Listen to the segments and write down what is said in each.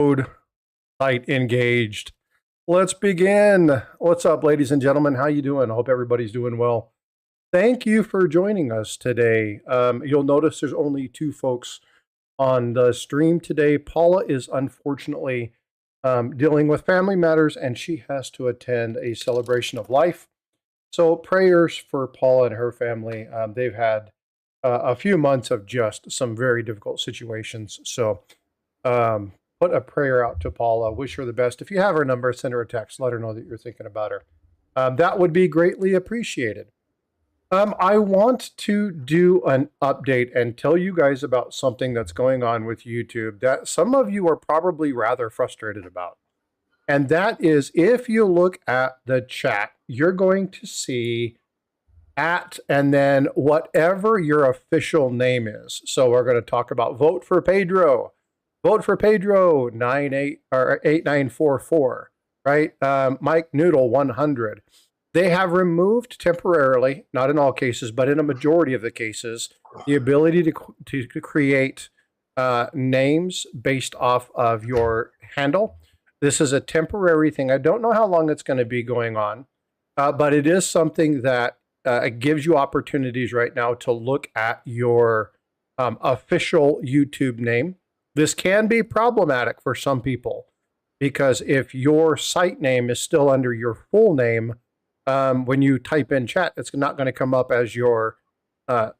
Mode, site engaged. Let's begin. What's up, ladies and gentlemen? How you doing? I hope everybody's doing well. Thank you for joining us today. You'll notice there's only two folks on the stream today. Paula is unfortunately dealing with family matters, and she has to attend a celebration of life. So prayers for Paula and her family. They've had a few months of just some very difficult situations. So put a prayer out to Paula. Wish her the best. If you have her number, send her a text. Let her know that you're thinking about her. That would be greatly appreciated. I want to do an update and tell you guys about something that's going on with YouTube that some of you are probably rather frustrated about. And that is, if you look at the chat, you're going to see at and then whatever your official name is. So we're going to talk about vote for Pedro. Vote for Pedro 8944, right? Mike Noodle 100. They have removed temporarily, not in all cases, but in a majority of the cases, the ability to create names based off of your handle. This is a temporary thing. I don't know how long it's going to be going on, but it is something that it gives you opportunities right now to look at your official YouTube name. This can be problematic for some people because if your site name is still under your full name, when you type in chat, it's not going to come up as your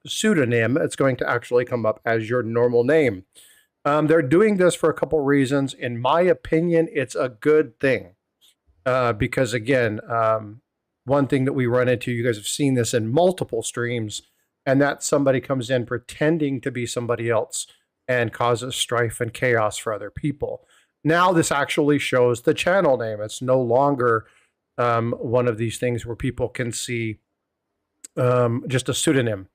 pseudonym. It's going to actually come up as your normal name. They're doing this for a couple reasons. In my opinion, it's a good thing because, again, one thing that we run into, you guys have seen this in multiple streams, and that somebody comes in pretending to be somebody else and causes strife and chaos for other people. Now this actually shows the channel name. It's no longer one of these things where people can see just a pseudonym.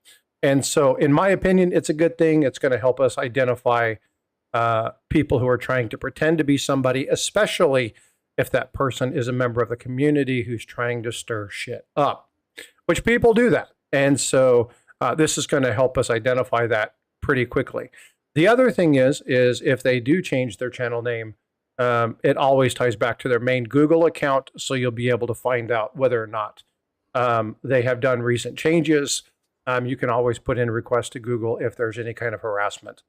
And so in my opinion, it's a good thing. It's going to help us identify people who are trying to pretend to be somebody, especially if that person is a member of the community who's trying to stir shit up, which people do that. And so this is going to help us identify that pretty quickly. The other thing is if they do change their channel name, it always ties back to their main Google account, so you'll be able to find out whether or not they have done recent changes. You can always put in a request to Google if there's any kind of harassment.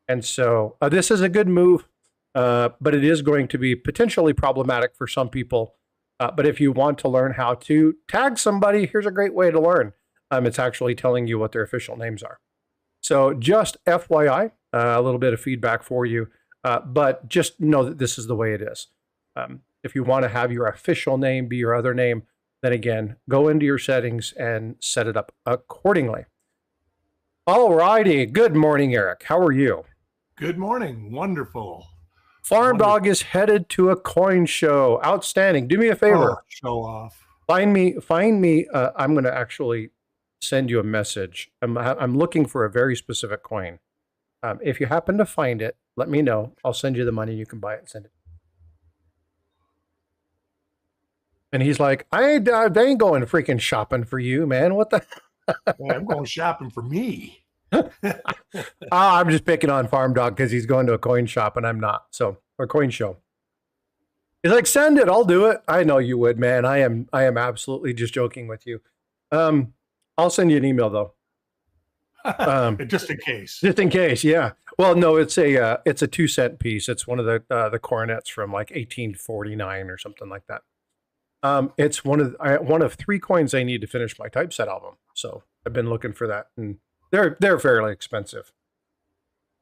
And so this is a good move, but it is going to be potentially problematic for some people. But if you want to learn how to tag somebody, here's a great way to learn. It's actually telling you what their official names are. So just FYI, a little bit of feedback for you, but just know that this is the way it is. If you want to have your official name be your other name, then again, go into your settings and set it up accordingly. All righty. Good morning, Eric. How are you? Good morning. Wonderful. Farm Dog is headed to a coin show. Outstanding. Do me a favor. Oh, show off. Find me. I'm going to actually send you a message. I'm looking for a very specific coin. If you happen to find it, let me know. I'll send you the money. You can buy it and send it. And he's like, they ain't going freaking shopping for you, man. What the? I'm going shopping for me. I'm just picking on Farm Dog because he's going to a coin shop and I'm not. So, or coin show. He's like, send it. I'll do it. I know you would, man. I am absolutely just joking with you. I'll send you an email though. Just in case. Just in case, yeah. Well, no, it's a 2-cent piece. It's one of the coronets from like 1849 or something like that. It's one of 3 coins I need to finish my typeset album. So I've been looking for that, and they're fairly expensive.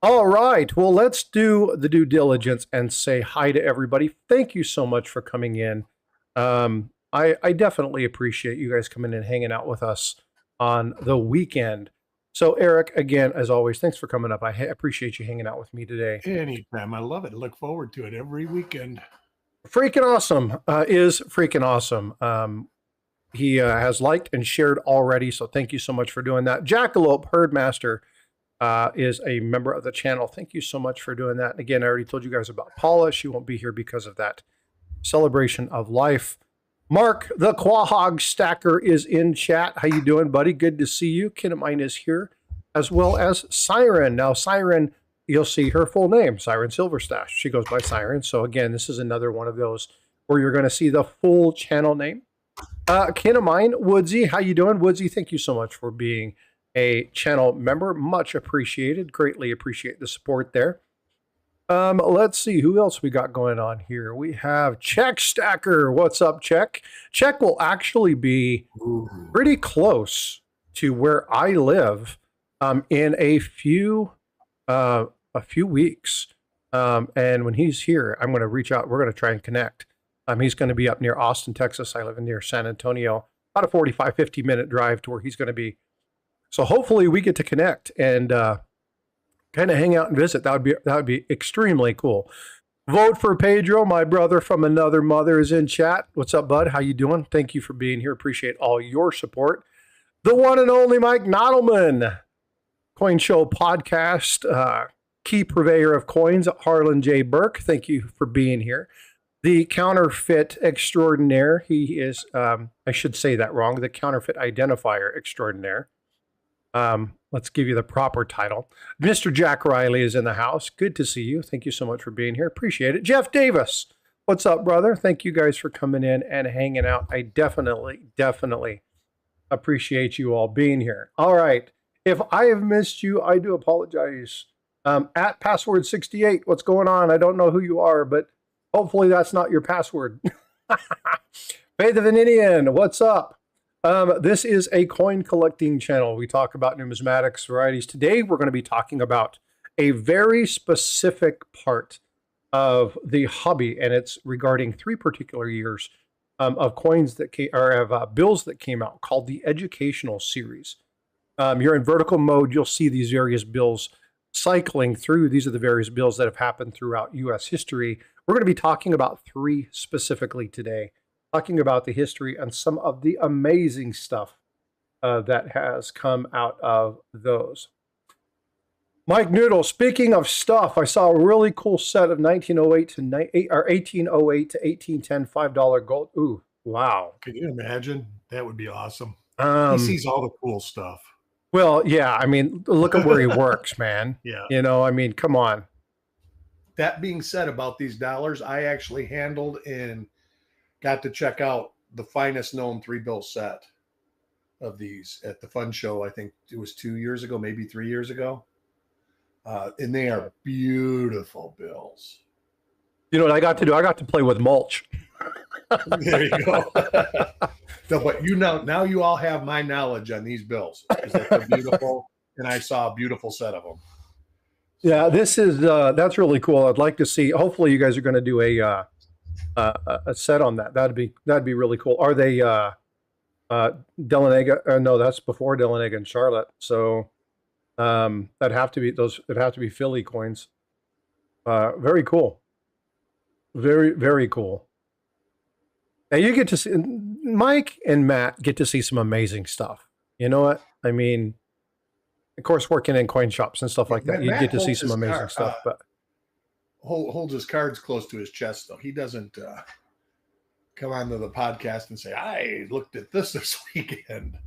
All right, well, let's do the due diligence and say hi to everybody. Thank you so much for coming in. I definitely appreciate you guys coming in and hanging out with us on the weekend. So Eric, again, as always, thanks for coming up. I appreciate you hanging out with me today. Anytime. I love it. I look forward to it every weekend. Freaking awesome is freaking awesome. He has liked and shared already, so thank you so much for doing that. Jackalope Herdmaster is a member of the channel. Thank you so much for doing that. And again, I already told you guys about Paula. She won't be here because of that celebration of life. Mark the Quahog Stacker is in chat. How you doing, buddy? Good to see you. Kinamine is here, as well as Siren. Now, Siren, you'll see her full name, Siren Silverstash. She goes by Siren. So again, this is another one of those where you're going to see the full channel name. Kin of mine, Woodsy, how you doing? Woodsy, thank you so much for being a channel member. Much appreciated. Greatly appreciate the support there. Let's see who else we got going on here. We have Check Stacker. What's up, Check? Check will actually be pretty close to where I live in a few weeks. And when he's here, I'm going to reach out. We're going to try and connect. He's going to be up near Austin, Texas. I live near San Antonio. About a 45, 50-minute drive to where he's going to be. So hopefully we get to connect and kind of hang out and visit. That would be extremely cool. Vote for Pedro, my brother from another mother, is in chat. What's up, bud? How you doing? Thank you for being here. Appreciate all your support. The one and only Mike Nodelman, Coin Show podcast, key purveyor of coins, Harlan J. Burke. Thank you for being here. The counterfeit extraordinaire. He is, I should say that wrong, the counterfeit identifier extraordinaire. Let's give you the proper title. Mr. Jack Riley is in the house. Good to see you. Thank you so much for being here. Appreciate it. Jeff Davis. What's up, brother? Thank you guys for coming in and hanging out. I definitely appreciate you all being here. All right. If I have missed you, I do apologize. At password 68, what's going on? I don't know who you are, but hopefully that's not your password. Faith of an Indian, what's up? This is a coin collecting channel. We talk about numismatics, varieties. Today, we're going to be talking about a very specific part of the hobby, and it's regarding 3 particular years of coins that came, or of bills that came out, called the Educational Series. You're in vertical mode. You'll see these various bills cycling through. These are the various bills that have happened throughout U.S. history. We're going to be talking about 3 specifically today. Talking about the history and some of the amazing stuff that has come out of those. Mike Noodle, speaking of stuff, I saw a really cool set of 1808 to 1810 $5 gold. Ooh, wow. Can you imagine? That would be awesome. He sees all the cool stuff. Well, yeah, I mean, look at where he works, man. Yeah. You know, I mean, come on. That being said, about these dollars, I actually handled and got to check out the finest known 3-bill set of these at the fun show. I think it was 2 years ago, maybe 3 years ago. And they are beautiful bills. You know what I got to do? I got to play with mulch. There you go. So, but now you all have my knowledge on these bills because they're beautiful, and I saw a beautiful set of them. Yeah, this is that's really cool. I'd like to see. Hopefully, you guys are going to do a set on that. That'd be really cool. Are they Delanega? No, that's before Delanega and Charlotte. So that'd have to be those. It'd have to be Philly coins. Very cool. Very, very cool. And you get to see, Mike and Matt get to see some amazing stuff. You know what? I mean, of course, working in coin shops and stuff like that, you get to see some amazing stuff. But holds his cards close to his chest, though. He doesn't come onto the podcast and say, I looked at this weekend.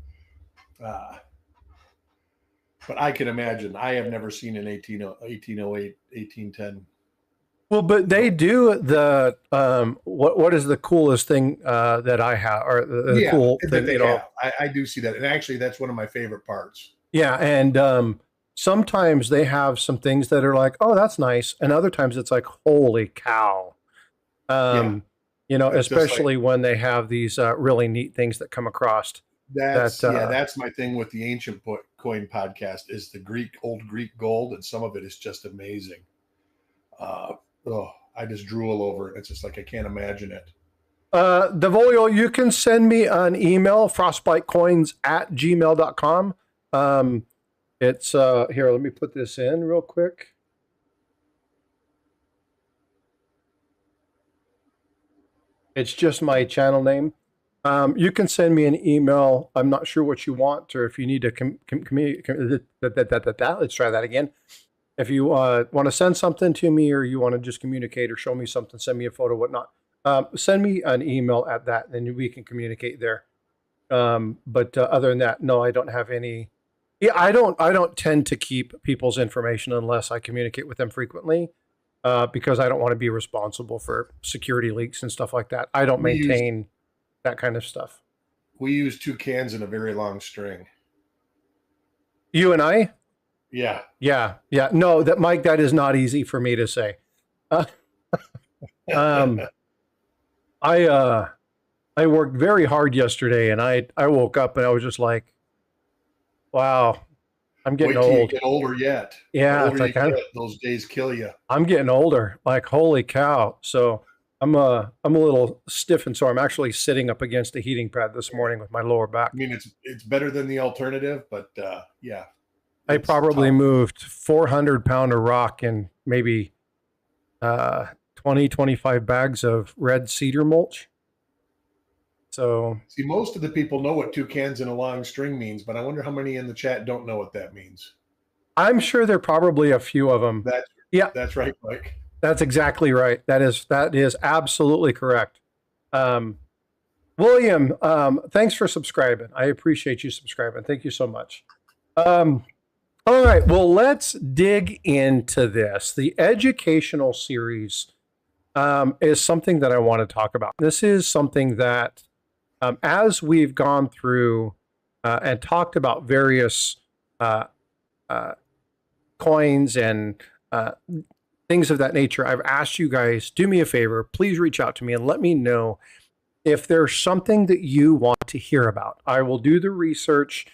But I can imagine. I have never seen an 1808, 1810. Well, but they do the what is the coolest thing that I have, or the cool thing? You know, I do see that, and actually, that's one of my favorite parts. Yeah, and sometimes they have some things that are like, oh, that's nice, and other times it's like, holy cow. You know, especially like, when they have these really neat things that come across. That's my thing with the Ancient Coin podcast is the old Greek gold, and some of it is just amazing. I just drool over it. It's just like I can't imagine it. Devolio, you can send me an email, frostbytecoins@gmail.com. It's here, let me put this in real quick. It's just my channel name. You can send me an email. I'm not sure what you want, or if you need to let's try that again. If you want to send something to me, or you want to just communicate or show me something, send me a photo, whatnot, send me an email at that, and we can communicate there. But other than that, no, I don't have any Yeah, I don't tend to keep people's information unless I communicate with them frequently, because I don't want to be responsible for security leaks and stuff like that. I don't We use maintain that kind of stuff. we use two cans in a very long string. You and I? Yeah. Yeah, yeah. No, that Mike, that is not easy for me to say. Uh, um, I worked very hard yesterday, and I woke up and I was just like, wow, I'm getting Wait till you old. get older yet. The Yeah, it's older you like I'm get, those days kill you. I'm getting older. Like holy cow! So I'm a little stiff, and so I'm actually sitting up against a heating pad this morning with my lower back. I mean, it's better than the alternative, but yeah, I it's probably tough. moved 400 pounder rock and maybe 25 bags of red cedar mulch. So See, most of the people know what two cans in a long string means, but I wonder how many in the chat don't know what that means. I'm sure there are probably a few of them. That's Yeah, that's right, Mike. that's exactly right. That is absolutely correct. William, thanks for subscribing. I appreciate you subscribing. Thank you so much. All right, well, let's dig into this. The educational series is something that I want to talk about. This is something that, as we've gone through and talked about various coins and things of that nature, I've asked you guys, do me a favor, please reach out to me and let me know if there's something that you want to hear about. I will do the research,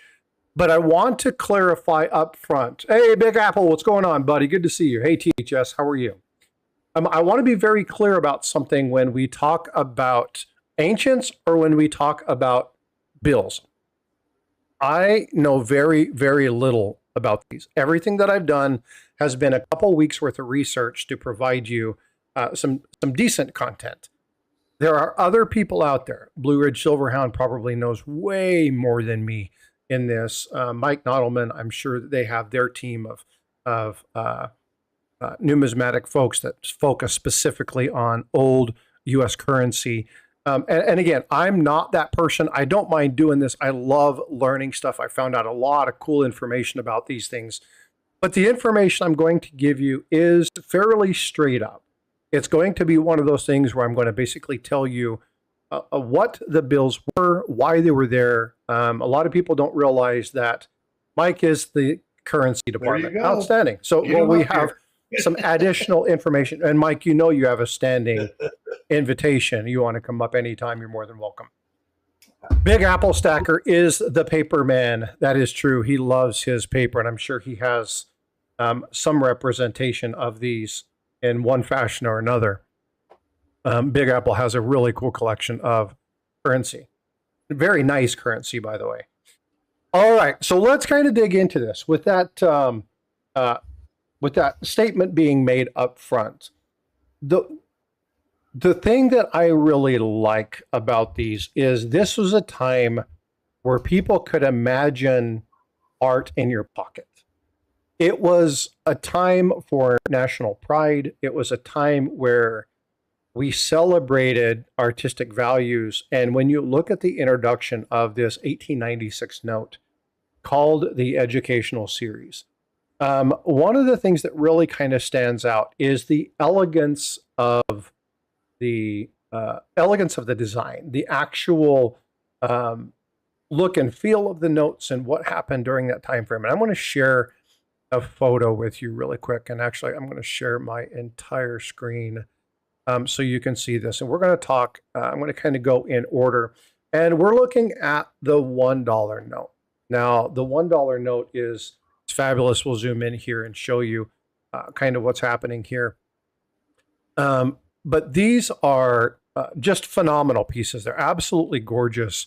but I want to clarify up front. Hey, Big Apple, what's going on, buddy? Good to see you. Hey, THS, how are you? I want to be very clear about something when we talk about ancients or when we talk about bills. I know very, very little about these. Everything that I've done has been a couple weeks worth of research to provide you some decent content. There are other people out there. Blue Ridge Silverhound probably knows way more than me in this. Mike Nodelman, I'm sure that they have their team of numismatic folks that focus specifically on old U.S. currency. And again, I'm not that person. I don't mind doing this. I love learning stuff. I found out a lot of cool information about these things. But the information I'm going to give you is fairly straight up. It's going to be one of those things where I'm going to basically tell you what the bills were, why they were there. A lot of people don't realize that Mike is the currency department. go. Outstanding. So Get well, him we up have some additional information. And Mike, you know you have a standing invitation. You want to come up anytime, you're more than welcome. Big Apple Stacker is the paper man. That is true. He loves his paper, and I'm sure he has some representation of these in one fashion or another. Big Apple has a really cool collection of currency. Very nice currency, by the way. All right, so let's kind of dig into this with that statement being made up front. The thing that I really like about these is this was a time where people could imagine art in your pocket. It was a time for national pride. It was a time where we celebrated artistic values. And when you look at the introduction of this 1896 note called the Educational Series, one of the things that really kind of stands out is the elegance of the design, the actual look and feel of the notes and what happened during that time frame. And I'm going to share a photo with you really quick. And actually, I'm going to share my entire screen so you can see this. And we're going to talk, I'm going to kind of go in order. And we're looking at the $1 note. Now, the $1 note is fabulous. We'll zoom in here and show you kind of what's happening here. But these are just phenomenal pieces. They're absolutely gorgeous.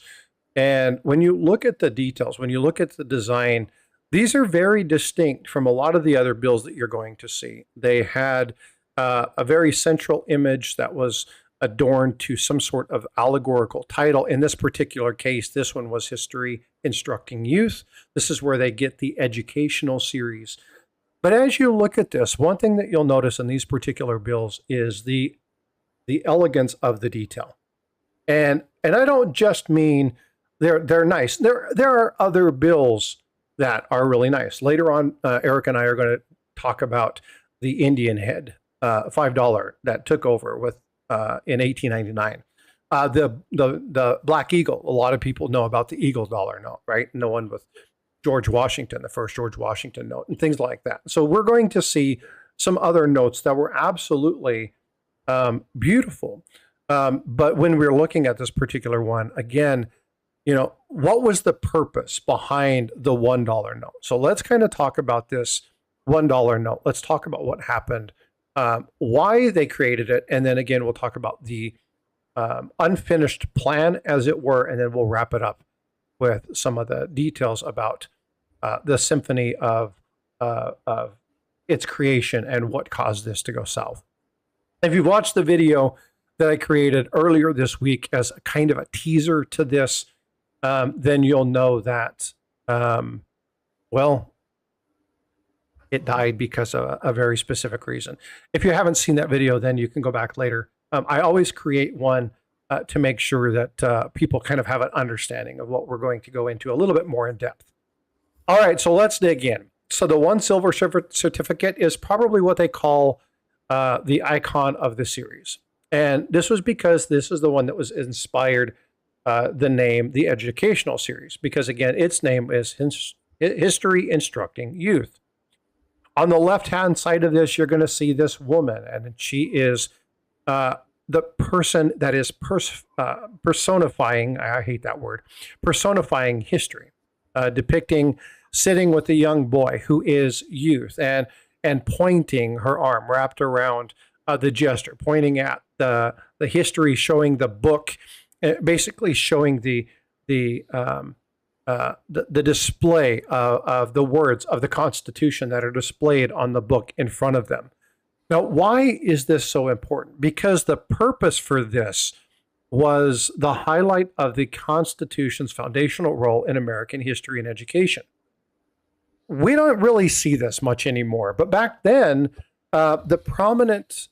And when you look at the details, when you look at the design, these are very distinct from a lot of the other bills that you're going to see. They had a very central image that was adorned to some sort of allegorical title. In this particular case, this one was History Instructing Youth. This is where they get the educational series. But as you look at this, one thing that you'll notice in these particular bills is the elegance of the detail. And I don't just mean they're nice. There are other bills that are really nice. Later on, Eric and I are going to talk about the Indian head, $5 that took over with in 1899. The Black Eagle. A lot of people know about the Eagle dollar note, right? And the one with George Washington, the first George Washington note, and things like that. So we're going to see some other notes that were absolutely beautiful. But when we're looking at this particular one, again, what was the purpose behind the $1 note? So let's kind of talk about this $1 note. Let's talk about what happened, why they created it, and then again, we'll talk about the unfinished plan, as it were, and then we'll wrap it up with some of the details about the symphony of its creation and what caused this to go south. If you've watched the video that I created earlier this week as a kind of a teaser to this, then you'll know that, it died because of a very specific reason. If you haven't seen that video, then you can go back later. I always create one to make sure that people kind of have an understanding of what we're going to go into a little bit more in depth. All right, so let's dig in. So the one silver certificate is probably what they call the icon of the series. And this was because this is the one that was inspired the name, the educational series, because again, its name is History Instructing Youth. On the left-hand side of this, you're going to see this woman, and she is the person that is personifying, I hate that word, personifying history, depicting sitting with a young boy who is youth and pointing her arm wrapped around the gesture, pointing at the history, showing the book, basically showing the display of the words of the Constitution that are displayed on the book in front of them. Now, why is this so important? Because the purpose for this was the highlight of the Constitution's foundational role in American history and education. We don't really see this much anymore, but back then, the prominent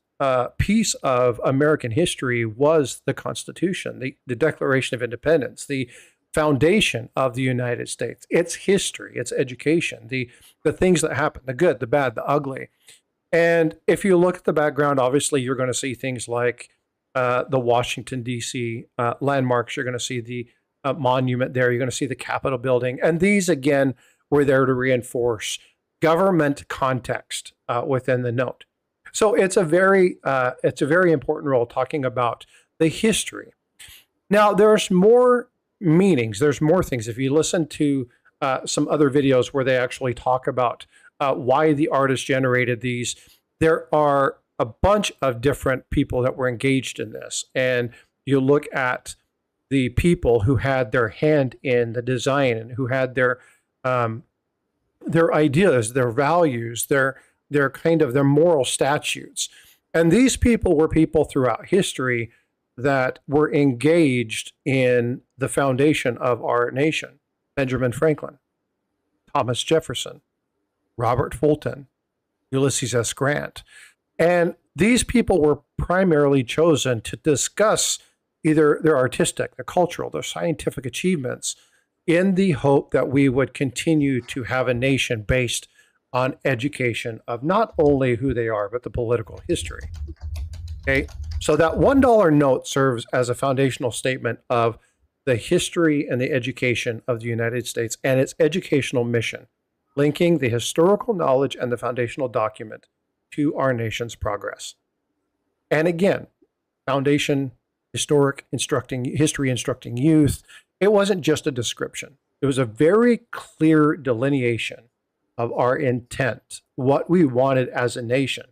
piece of American history was the Constitution, the Declaration of Independence, the foundation of the United States, its history, its education, the things that happened, the good, the bad, the ugly. And if you look at the background, obviously you're going to see things like the Washington, D.C. Landmarks. You're going to see the monument there. You're going to see the Capitol building. And these, again, were there to reinforce government context within the note. So it's a very important role talking about the history. Now, there's more meanings. There's more things. If you listen to some other videos where they actually talk about why the artist generated these, there are a bunch of different people that were engaged in this. And you look at the people who had their hand in the design and who had their ideas, their values, their moral statutes. And these people were people throughout history that were engaged in the foundation of our nation. Benjamin Franklin, Thomas Jefferson, Robert Fulton, Ulysses S. Grant. And these people were primarily chosen to discuss either their artistic, their cultural, their scientific achievements in the hope that we would continue to have a nation based on education of not only who they are, but the political history. Okay, so that $1 note serves as a foundational statement of the history and the education of the United States and its educational mission, linking the historical knowledge and the foundational document to our nation's progress. And again, foundation, history instructing youth. It wasn't just a description. It was a very clear delineation of our intent, what we wanted as a nation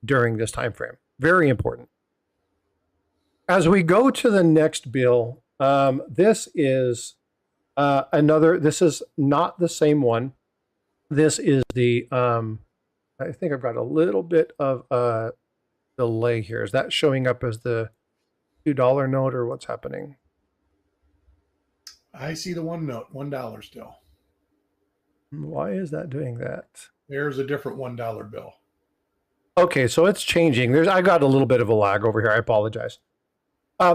during this time frame. Very important. As we go to the next bill, this is this is not the same one. This is the, I think I've got a little bit of a delay here. Is that showing up as the $2 note or what's happening? I see the $1 still. Why is that doing that? There's a different $1 bill. Okay, so it's changing. I got a little bit of a lag over here. I apologize.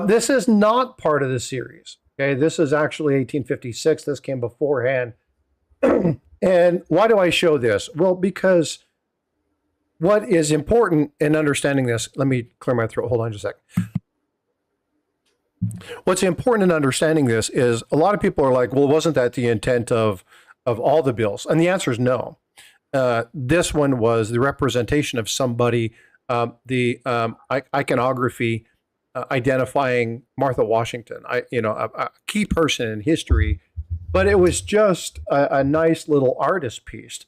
This is not part of the series. Okay, this is actually 1856. This came beforehand. And why do I show this? Well, because what is important in understanding this, let me clear my throat. Hold on just a second. What's important in understanding this is a lot of people are like, well, wasn't that the intent of all the bills? And the answer is no. This one was the representation of somebody, the iconography identifying Martha Washington, a key person in history, but it was just a nice little artist piece.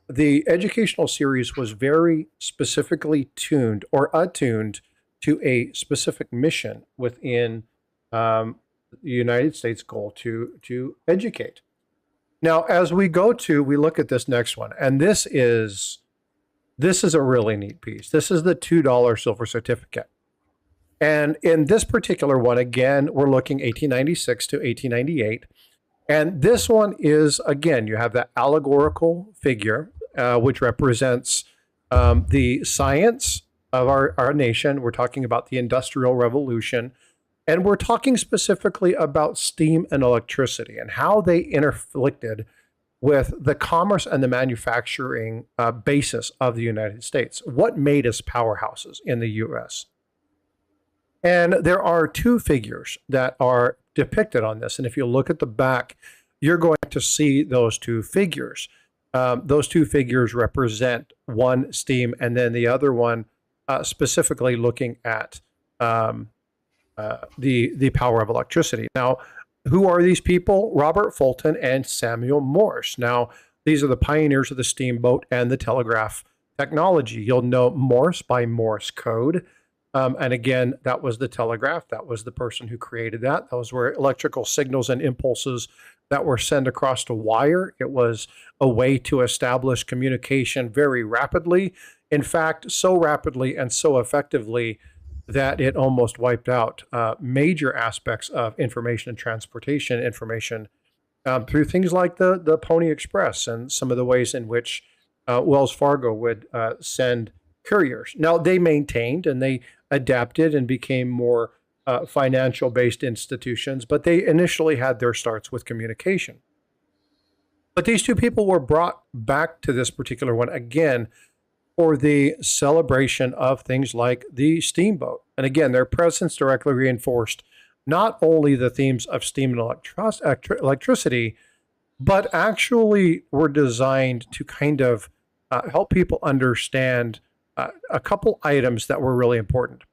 The educational series was very specifically tuned or attuned to a specific mission within the United States goal to educate. Now, as we look at this next one, and this is a really neat piece. This is the $2 silver certificate. And in this particular one, again, we're looking 1896 to 1898. And this one is, again, you have that allegorical figure, which represents the science of our nation. We're talking about the Industrial Revolution. And we're talking specifically about steam and electricity and how they interflicted with the commerce and the manufacturing basis of the United States. What made us powerhouses in the U.S.? And there are two figures that are depicted on this. And if you look at the back, you're going to see those two figures. Those two figures represent one steam and then the other one specifically looking at the power of electricity. Now, who are these people? Robert Fulton and Samuel Morse. Now, these are the pioneers of the steamboat and the telegraph technology. You'll know Morse by Morse code. And again, that was the telegraph. That was the person who created that. Those were electrical signals and impulses that were sent across a wire. It was a way to establish communication very rapidly. In fact, so rapidly and so effectively that it almost wiped out major aspects of information and transportation information through things like the Pony Express and some of the ways in which Wells Fargo would send couriers. Now, they maintained and they adapted and became more financial-based institutions, but they initially had their starts with communication. But these two people were brought back to this particular one again for the celebration of things like the steamboat. And again, their presence directly reinforced not only the themes of steam and electricity, but actually were designed to kind of help people understand a couple items that were really important.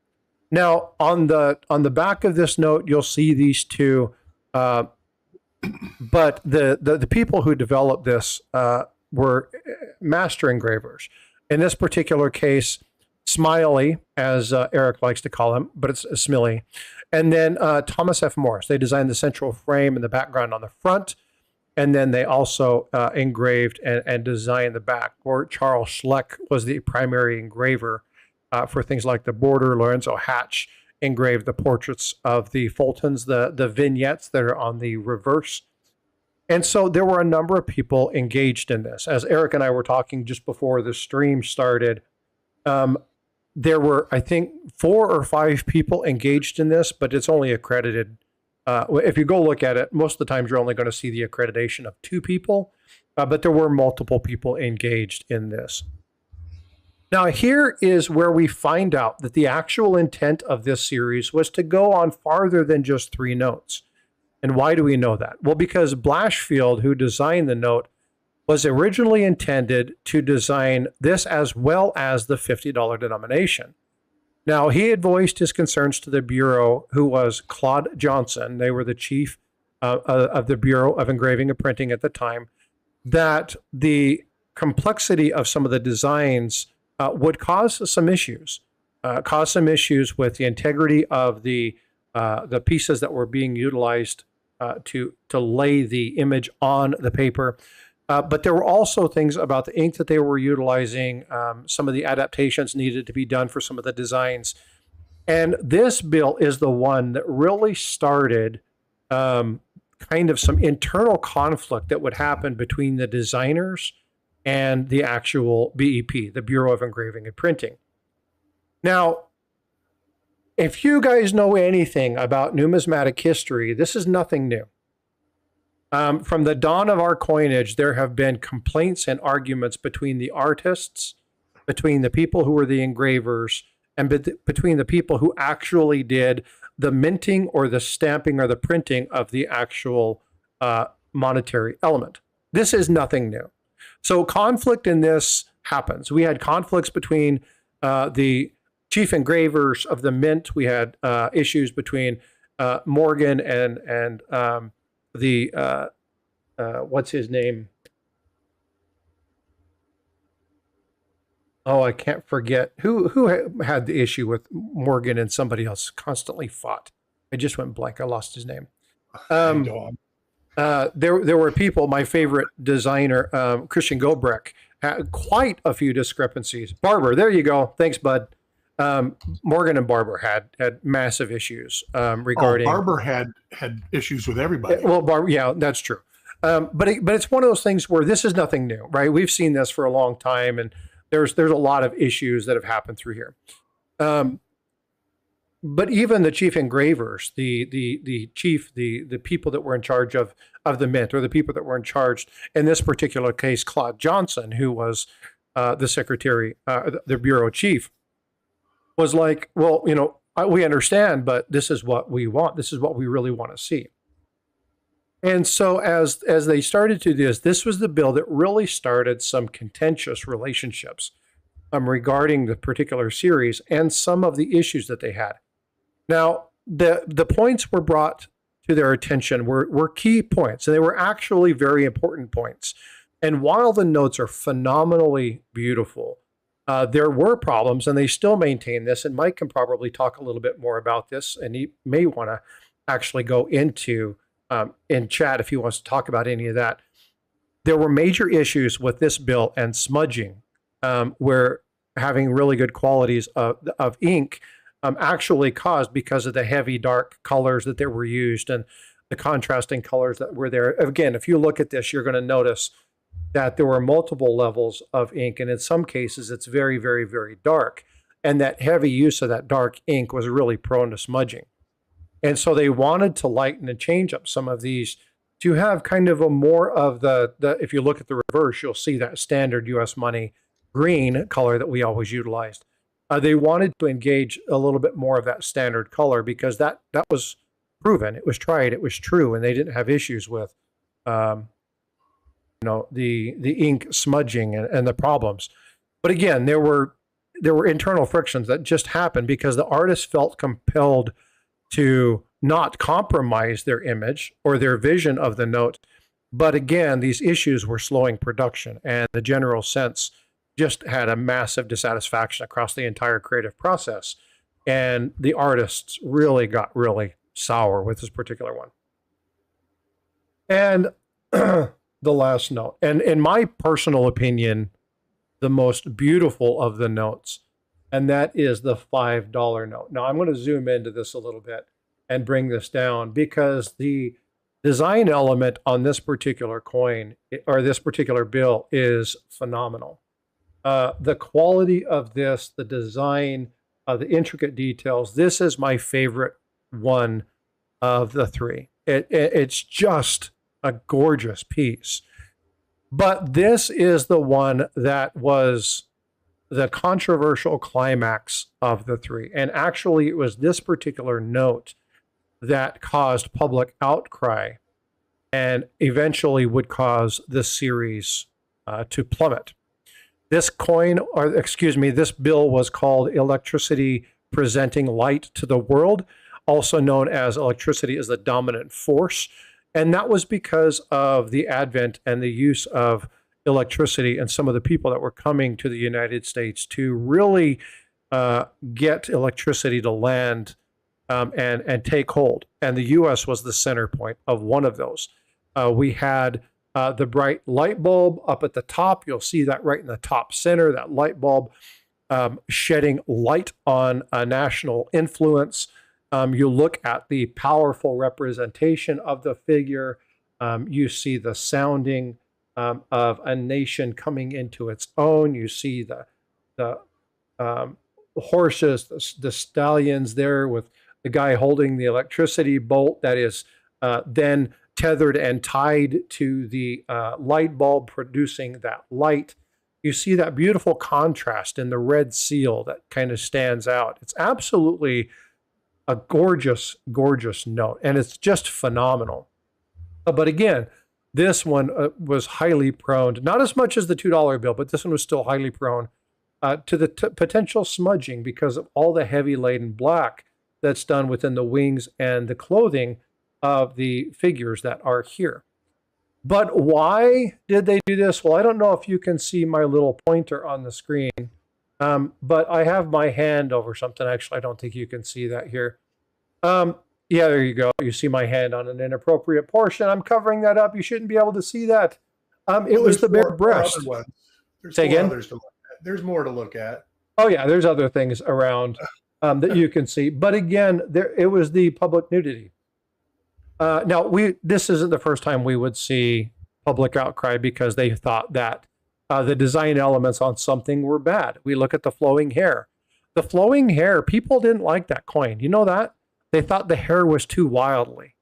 Now, on the back of this note, you'll see these two, but the people who developed this were master engravers. In this particular case, Smiley, as Eric likes to call him, but it's Smiley, and then Thomas F. Morse. They designed the central frame and the background on the front, and then they also engraved and designed the back. Or Charles Schleck was the primary engraver for things like the border. Lorenzo Hatch engraved the portraits of the Fultons, the vignettes that are on the reverse. And so there were a number of people engaged in this. As Eric and I were talking just before the stream started, there were, I think, 4 or 5 people engaged in this, but it's only accredited. If you go look at it, most of the times you're only going to see the accreditation of 2 people, but there were multiple people engaged in this. Now, here is where we find out that the actual intent of this series was to go on farther than just 3 notes. And why do we know that? Well, because Blashfield, who designed the note, was originally intended to design this as well as the $50 denomination. Now, he had voiced his concerns to the Bureau, who was Claude Johnson. They were the chief of the Bureau of Engraving and Printing at the time, that the complexity of some of the designs would cause some issues with the integrity of the pieces that were being utilized to lay the image on the paper. But there were also things about the ink that they were utilizing. Some of the adaptations needed to be done for some of the designs. And this bill is the one that really started kind of some internal conflict that would happen between the designers and the actual BEP, the Bureau of Engraving and Printing. Now, if you guys know anything about numismatic history, this is nothing new. From the dawn of our coinage, there have been complaints and arguments between the artists, between the people who were the engravers, and between the people who actually did the minting or the stamping or the printing of the actual monetary element. This is nothing new. So conflict in this happens. We had conflicts between the chief engravers of the mint. We had issues between Morgan and the what's his name? Oh, I can't forget who had the issue with Morgan and somebody else constantly fought. I just went blank. I lost his name. There were people. My favorite designer, Christian Gobrecht, had quite a few discrepancies. Barber, there you go. Thanks, bud. Morgan and Barber had massive issues regarding. Barber had issues with everybody. Well, Barber, yeah, that's true. But it's one of those things where this is nothing new, right? We've seen this for a long time, and there's a lot of issues that have happened through here. But even the chief engravers, the people that were in charge of the mint, or the people that were in charge in this particular case, Claude Johnson, who was the secretary, the bureau chief, was like, well, we understand, but this is what we want. This is what we really want to see. And so as they started to do this was the bill that really started some contentious relationships regarding the particular series and some of the issues that they had. Now, the points were brought to their attention were key points, and they were actually very important points. And while the notes are phenomenally beautiful, there were problems, and they still maintain this. And Mike can probably talk a little bit more about this, and he may want to actually go into in chat if he wants to talk about any of that. There were major issues with this bill and smudging, where having really good qualities of ink actually caused, because of the heavy dark colors that they were used and the contrasting colors that were there. Again, if you look at this, you're going to notice that there were multiple levels of ink, and in some cases it's very, very, very dark. And that heavy use of that dark ink was really prone to smudging. And so they wanted to lighten and change up some of these to have kind of a more of the if you look at the reverse, you'll see that standard US money green color that we always utilized. They wanted to engage a little bit more of that standard color, because that was proven, it was tried, it was true, and they didn't have issues with the ink smudging and the problems. But again, there were internal frictions that just happened because the artist felt compelled to not compromise their image or their vision of the note. But again, these issues were slowing production, and the general sense just had a massive dissatisfaction across the entire creative process. And the artists really got really sour with this particular one. And the last note, and in my personal opinion, the most beautiful of the notes, and that is the $5 note. Now I'm going to zoom into this a little bit and bring this down, because the design element on this particular coin, or this particular bill, is phenomenal. The quality of this, the design, the intricate details, this is my favorite one of the three. It's just a gorgeous piece. But this is the one that was the controversial climax of the three. And actually, it was this particular note that caused public outcry and eventually would cause this series to plummet. This coin, or excuse me, this bill was called Electricity Presenting Light to the World, also known as Electricity as the Dominant Force. And that was because of the advent and the use of electricity and some of the people that were coming to the United States to really get electricity to land and take hold. And the U.S. was the center point of one of those. We had the bright light bulb up at the top. You'll see that right in the top center, that light bulb shedding light on a national influence. You look at the powerful representation of the figure. You see the sounding of a nation coming into its own. You see the horses, the stallions there with the guy holding the electricity bolt that is then tethered and tied to the light bulb producing that light. You see that beautiful contrast in the red seal that kind of stands out. It's absolutely a gorgeous, gorgeous note, and it's just phenomenal. But again, this one was highly prone, not as much as the $2 bill, but this one was still highly prone to the potential smudging because of all the heavy laden black that's done within the wings and the clothing of the figures that are here. But why did they do this? Well, I don't know if you can see my little pointer on the screen, but I have my hand over something. Actually, I don't think you can see that here. Yeah, there you go. You see my hand on an inappropriate portion. I'm covering that up. You shouldn't be able to see that. It was the bare breast. Say again? There's more to look at. Oh, yeah, there's other things around that you can see. But again, it was the public nudity. Now, this isn't the first time we would see public outcry because they thought that the design elements on something were bad. We look at the flowing hair. The flowing hair, people didn't like that coin. You know that? They thought the hair was too wildly.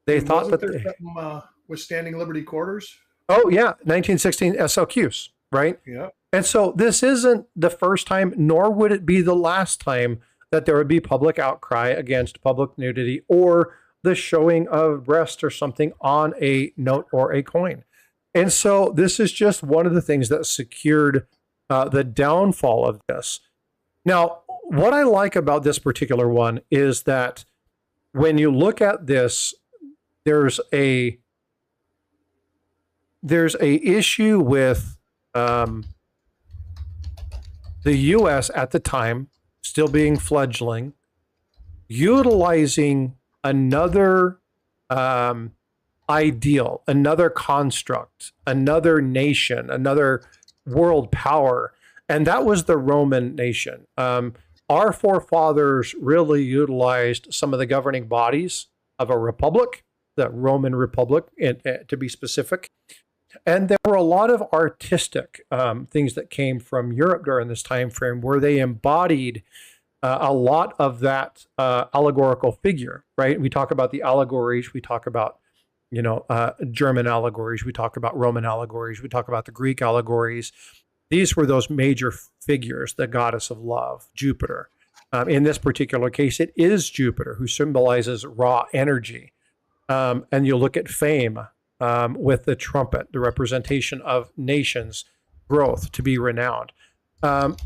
They thought that was standing Liberty quarters. Oh, yeah, 1916 SLQs, right? Yeah. And so this isn't the first time, nor would it be the last time that there would be public outcry against public nudity or the showing of breast or something on a note or a coin. And so this is just one of the things that secured the downfall of this. Now, what I like about this particular one is that when you look at this, there's a issue with the U.S. at the time, still being fledgling, utilizing another ideal, another construct, another nation, another world power, and that was the Roman nation. Our forefathers really utilized some of the governing bodies of a republic, the Roman Republic, to be specific. And there were a lot of artistic things that came from Europe during this time frame where they embodied a lot of that allegorical figure, right? We talk about the allegories. We talk about, German allegories. We talk about Roman allegories. We talk about the Greek allegories. These were those major figures, the goddess of love, Jupiter. In this particular case, it is Jupiter who symbolizes raw energy. And you look at fame with the trumpet, the representation of nations, growth, to be renowned.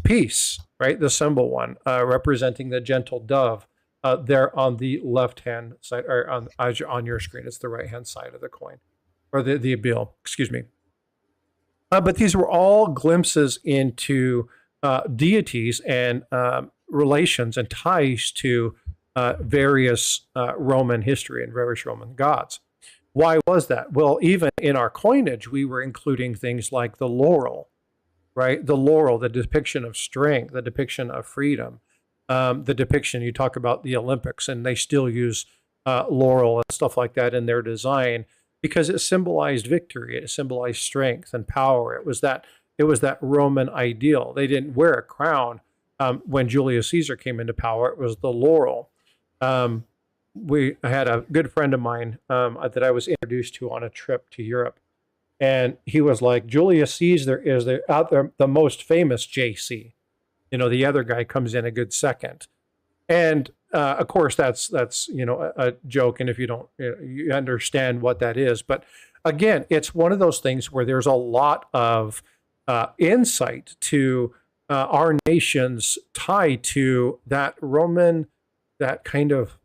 Peace, right? The symbol one, representing the gentle dove there on the left-hand side, or on your screen. It's the right-hand side of the coin, or the bill, excuse me. But these were all glimpses into deities and relations and ties to various Roman history and various Roman gods. Why was that? Well, even in our coinage, we were including things like the laurel, right? The laurel, the depiction of strength, the depiction of freedom, the depiction, you talk about the Olympics, and they still use laurel and stuff like that in their design because it symbolized victory. It symbolized strength and power. It was that Roman ideal. They didn't wear a crown when Julius Caesar came into power. It was the laurel. I had a good friend of mine that I was introduced to on a trip to Europe. And he was like, Julius Caesar is the most famous JC. The other guy comes in a good second. And of course, that's a joke. And if you don't, you understand what that is. But again, it's one of those things where there's a lot of insight to our nation's tie to that Roman, that kind of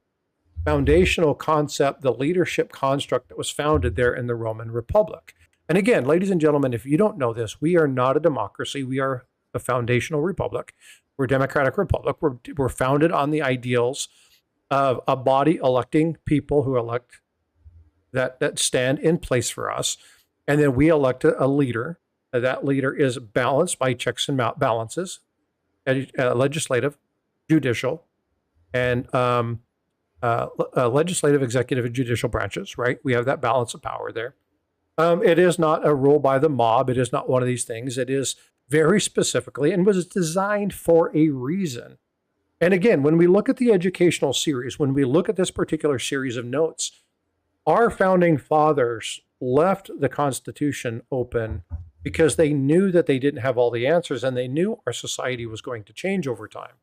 foundational concept, the leadership construct that was founded there in the Roman Republic. And again, ladies and gentlemen, if you don't know this, we are not a democracy. We are a foundational republic. We're a democratic republic. We're founded on the ideals of a body electing people who elect that stand in place for us. And then we elect a leader. That leader is balanced by checks and balances, legislative, judicial, and legislative, executive, and judicial branches, right? We have that balance of power there. It is not a rule by the mob. It is not one of these things. It is very specifically and was designed for a reason. And again, when we look at the educational series, when we look at this particular series of notes, Our founding fathers left the Constitution open because they knew that they didn't have all the answers, and they knew our society was going to change over time,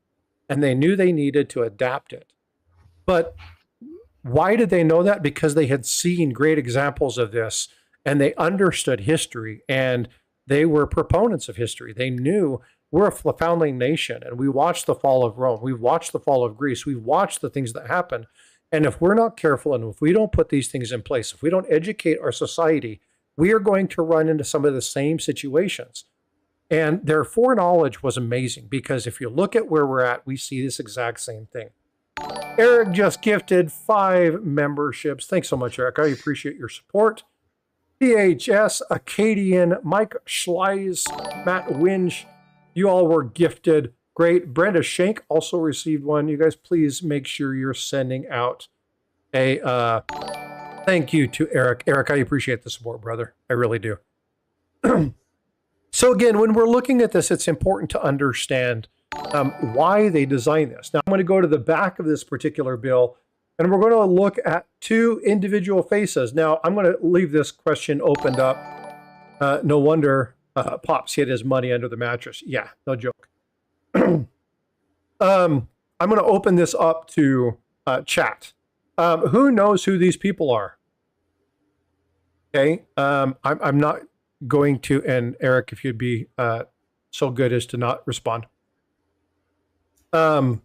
and they knew they needed to adapt it. But why did they know that? Because they had seen great examples of this, and they understood history, and they were proponents of history. They knew we're a founding nation, and we watched the fall of Rome. We've watched the fall of Greece. We've watched the things that happened. And if we're not careful, and if we don't put these things in place, if we don't educate our society, we are going to run into some of the same situations. And their foreknowledge was amazing, because if you look at where we're at, we see this exact same thing. Eric just gifted 5 memberships. Thanks so much, Eric. I appreciate your support. PHS, Acadian, Mike Schleiz, Matt Winch, you all were gifted. Great. Brenda Shank also received one. You guys, please make sure you're sending out a thank you to Eric. Eric, I appreciate the support, brother. I really do. So again, when we're looking at this, it's important to understand why they designed this. Now, I'm going to go to the back of this particular bill, and we're going to look at 2 individual faces. Now, I'm going to leave this question opened up. No wonder Pops hid his money under the mattress. Yeah, no joke. I'm going to open this up to chat. Who knows who these people are? Okay. I'm not going to, and Eric, if you'd be so good as to not respond. Who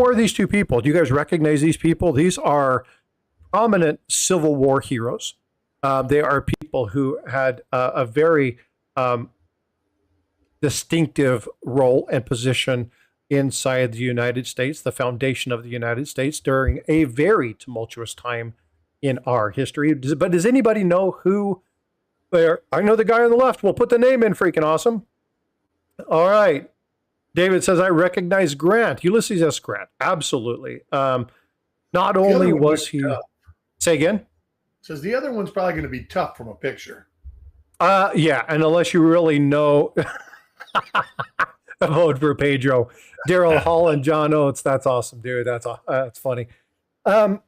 are these 2 people? Do you guys recognize these people? These are prominent Civil War heroes. They are people who had a very distinctive role and position inside the United States, the foundation of the United States, during a very tumultuous time in our history. But does anybody know who they are? I know the guy on the left. We'll put the name in. Freaking awesome. All right. David says, I recognize Grant. Ulysses S. Grant. Absolutely. Not only was he... Say again? Says the other one's probably going to be tough from a picture. Yeah, and unless you really know... I vote for Pedro. Daryl Hall and John Oates. That's awesome, dude. That's funny. A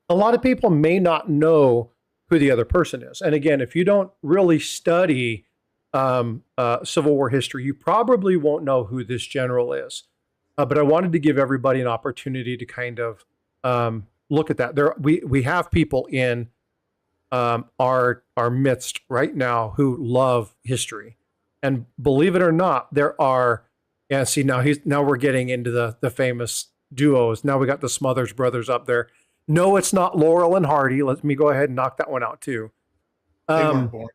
lot of people may not know who the other person is. And again, if you don't really study Civil War history, you probably won't know who this general is. But I wanted to give everybody an opportunity to kind of look at that. We have people in our midst right now who love history. And believe it or not, there are, yeah, see, now we're getting into the famous duos. Now we got the Smothers Brothers up there. No, it's not Laurel and Hardy. Let me go ahead and knock that one out too. They weren't born.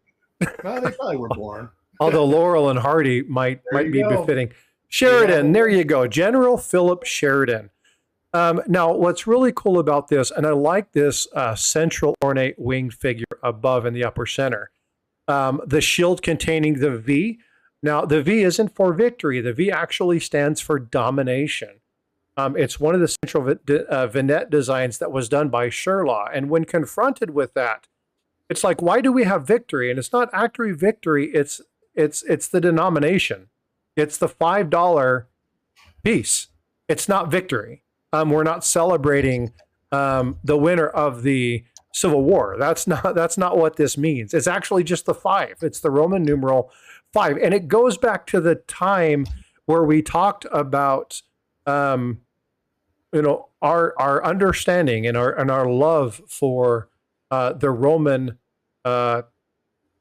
Well, they probably were born. Although Laurel and Hardy might be befitting. Sheridan, there you go. General Philip Sheridan. Now, what's really cool about this, and I like this central ornate winged figure above in the upper center. The shield containing the V. Now, the V isn't for victory. The V actually stands for domination. It's one of the central vignette designs that was done by Sherlaw. And when confronted with that, it's like, why do we have victory? And it's not actually victory. It's the denomination. It's the $5 piece. It's not victory. We're not celebrating the winner of the Civil War. That's not what this means. It's actually just the 5. It's the Roman numeral 5, and it goes back to the time where we talked about, our understanding and our love for the Roman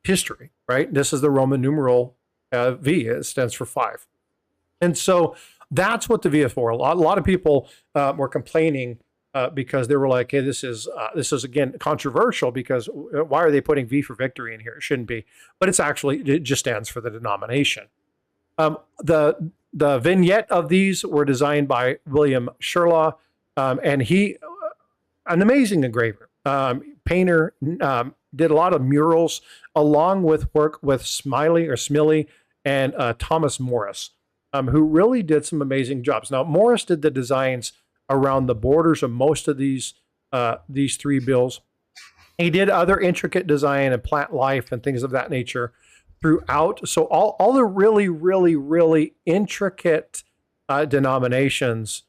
history. Right? This is the Roman numeral V. It stands for 5, and so that's what the V is for. A lot of people were complaining. Because they were like, hey, this is again controversial, because why are they putting V for victory in here? It shouldn't be, but it just stands for the denomination. The vignette of these were designed by William Sherlaw, and he, an amazing engraver, painter, did a lot of murals along with work with Smiley and Thomas Morris, who really did some amazing jobs. Now, Morris did the designs around the borders of most of these 3 bills. He did other intricate design and plant life and things of that nature throughout. So all the really, really, really intricate denominations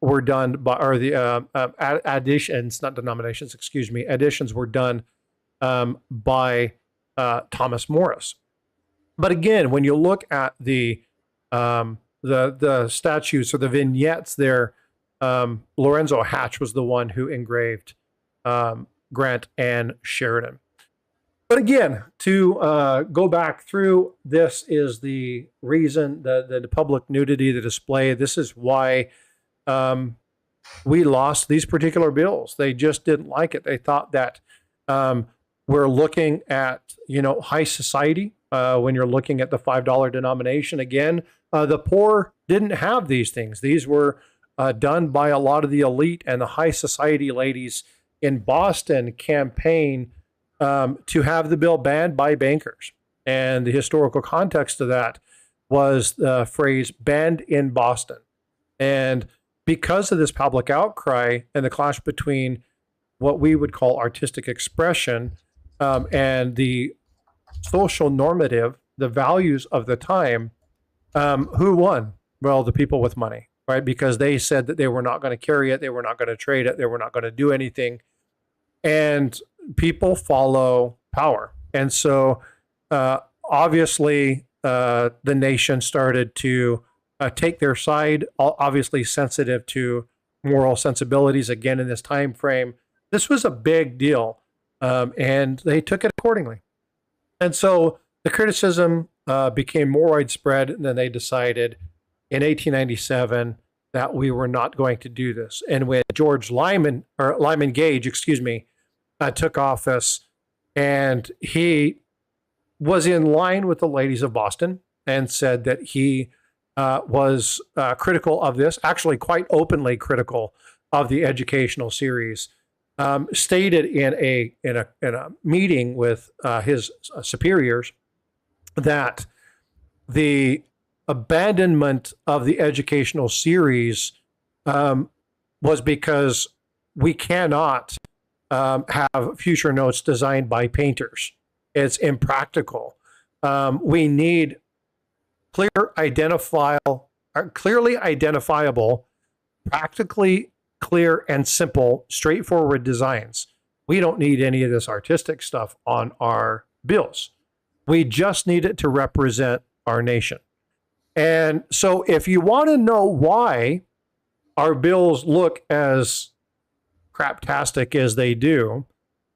were done by, or the additions, not denominations, excuse me, additions were done by Thomas Morris. But again, when you look at the statues or the vignettes there, Lorenzo Hatch was the one who engraved Grant and Sheridan. But again, to go back through, this is the reason, the public nudity, the display. This is why we lost these particular bills. They just didn't like it. They thought that we're looking at, high society. When you're looking at the $5 denomination, again, the poor didn't have these things. These were done by a lot of the elite and the high society ladies in Boston campaign to have the bill banned by bankers. And the historical context of that was the phrase banned in Boston. And because of this public outcry and the clash between what we would call artistic expression and the social normative, the values of the time, who won? Well, the people with money, right? Because they said that they were not going to carry it, they were not going to trade it, they were not going to do anything. And people follow power. And so obviously the nation started to take their side, obviously sensitive to moral sensibilities again in this time frame. This was a big deal, and they took it accordingly. And so the criticism became more widespread, and then they decided in 1897 that we were not going to do this. And when Lyman Gage, took office, and he was in line with the ladies of Boston and said that he was critical of this, actually quite openly critical of the educational series. Stated in a meeting with his superiors that the abandonment of the educational series was because we cannot have future notes designed by painters. It's impractical. We need clearly identifiable, practically clear and simple, straightforward designs. We don't need any of this artistic stuff on our bills. We just need it to represent our nation. And so if you want to know why our bills look as craptastic as they do,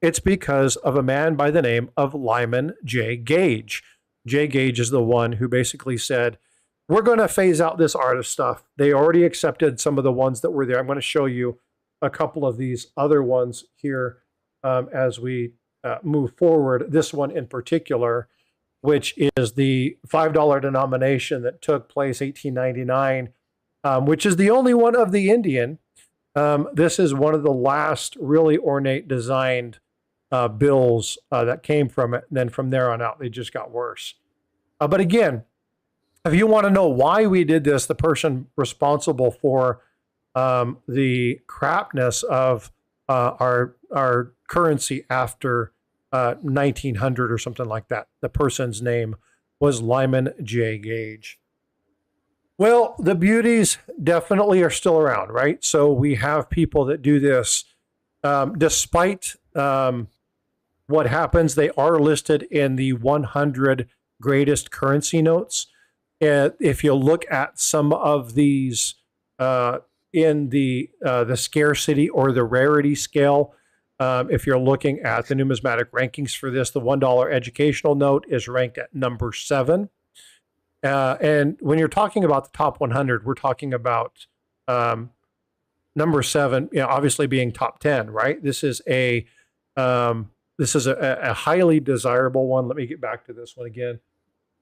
it's because of a man by the name of Lyman J Gage. J Gage is the one who basically said, we're going to phase out this artist stuff. They already accepted some of the ones that were there. I'm going to show you a couple of these other ones here as we move forward. This one in particular, which is the $5 denomination that took place 1899, which is the only one of the Indian. This is one of the last really ornate designed bills that came from it. And then from there on out, they just got worse. But again, if you want to know why we did this, the person responsible for the crapness of our currency after 1900 or something like that, the person's name was Lyman J Gage. Well, the beauties definitely are still around, right? So we have people that do this despite what happens. They are listed in the 100 greatest currency notes. If you look at some of these in the scarcity or the rarity scale, if you're looking at the numismatic rankings for this, the $1 educational note is ranked at number 7. And when you're talking about the top 100, we're talking about number 7, obviously being top 10, right? This is a highly desirable one. Let me get back to this one again.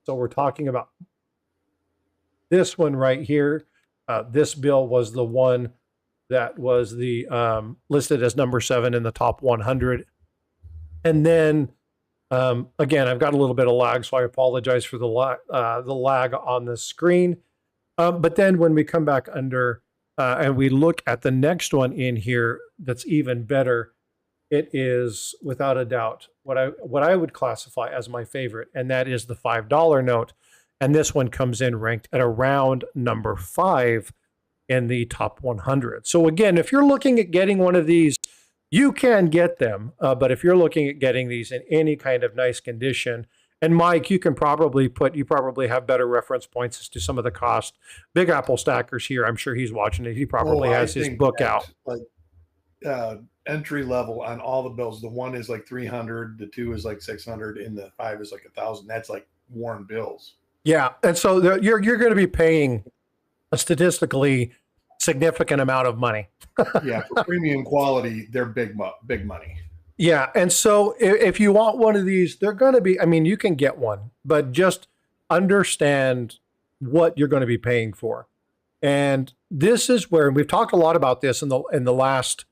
So we're talking about this one right here. This bill was the one that was the listed as number 7 in the top 100. And then again, I've got a little bit of lag, so I apologize for the lag on the screen. But then when we come back under and we look at the next one in here, that's even better. It is without a doubt what I would classify as my favorite, and that is the $5 note. And this one comes in ranked at around number 5 in the top 100. So again, if you're looking at getting one of these, you can get them. But if you're looking at getting these in any kind of nice condition, and Mike, you probably have better reference points as to some of the cost. Big Apple Stacker's here. I'm sure he's watching it. He probably has his book out. Like entry level on all the bills. The one is like 300, the 2 is like 600, and the 5 is like 1,000. That's like worn bills. Yeah, and so you're going to be paying a statistically significant amount of money. Yeah, for premium quality, they're big money. Yeah, and so if you want one of these, they're going to be, I mean, you can get one, but just understand what you're going to be paying for. And this is where, and we've talked a lot about this in the last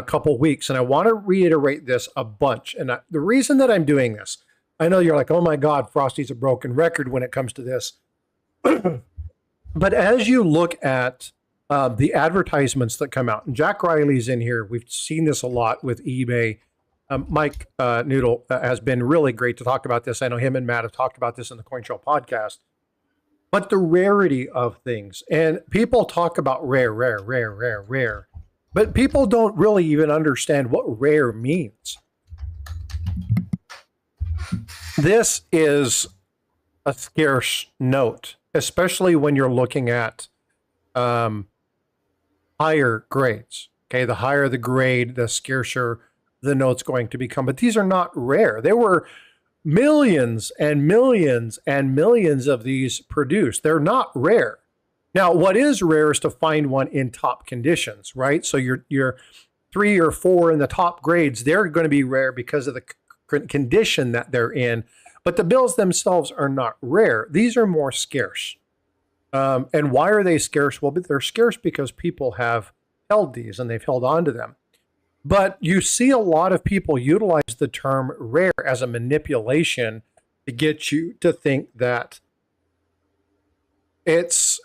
couple weeks, and I want to reiterate this a bunch. And the reason that I'm doing this, I know you're like, oh my God, Frosty's a broken record when it comes to this. But as you look at the advertisements that come out, and Jack Riley's in here, we've seen this a lot with eBay. Mike Noodle has been really great to talk about this. I know him and Matt have talked about this in the Coin Show podcast. But the rarity of things, and people talk about rare. But people don't really even understand what rare means. This is a scarce note, especially when you're looking at higher grades. Okay, the higher the grade, the scarcer the note's going to become. But these are not rare. There were millions and millions and millions of these produced. They're not rare. Now, what is rare is to find one in top conditions, right? So your 3 or 4 in the top grades, they're going to be rare because of the condition that they're in. But the bills themselves are not rare. These are more scarce. And why are they scarce? Well, they're scarce because people have held these and they've held on to them. But you see a lot of people utilize the term rare as a manipulation to get you to think that it's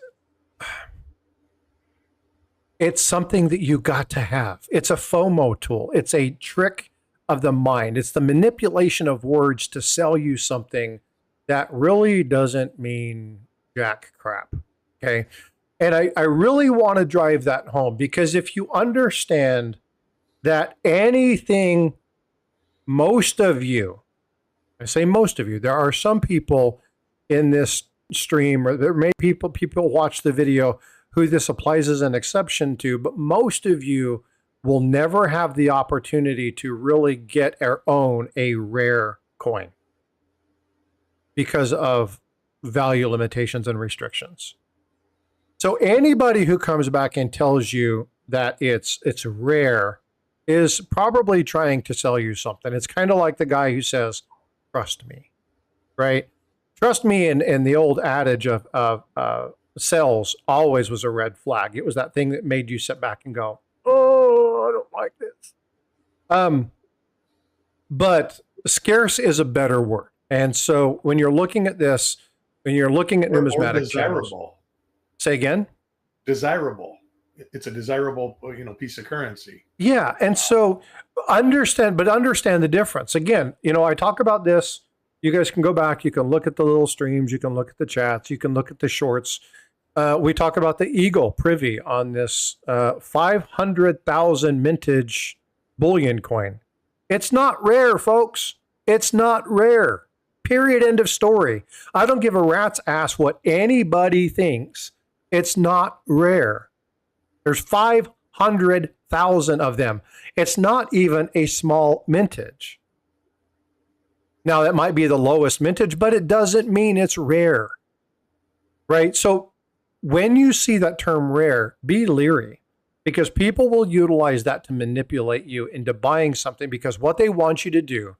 something that you got to have. It's a FOMO tool. It's a trick of the mind. It's the manipulation of words to sell you something that really doesn't mean jack crap. Okay. And I really want to drive that home, because if you understand that anything, most of you, I say most of you, there are some people in this stream, or there may be people watch the video who this applies as an exception to, but most of you will never have the opportunity to really get or own a rare coin because of value limitations and restrictions. So anybody who comes back and tells you that it's rare is probably trying to sell you something. It's kind of like the guy who says, trust me, right? Trust me, and the old adage of sales always was a red flag. It was that thing that made you sit back and go, oh, I don't like this. But scarce is a better word. And so when you're looking at this, when you're looking at numismatic channels, say again? Desirable. It's a desirable, piece of currency. Yeah. And so understand the difference. Again, I talk about this. You guys can go back. You can look at the little streams. You can look at the chats. You can look at the shorts. We talk about the Eagle Privy on this 500,000 mintage bullion coin. It's not rare, folks. It's not rare. Period. End of story. I don't give a rat's ass what anybody thinks. It's not rare. There's 500,000 of them. It's not even a small mintage. Now, that might be the lowest mintage, but it doesn't mean it's rare, right? So when you see that term rare, be leery, because people will utilize that to manipulate you into buying something, because what they want you to do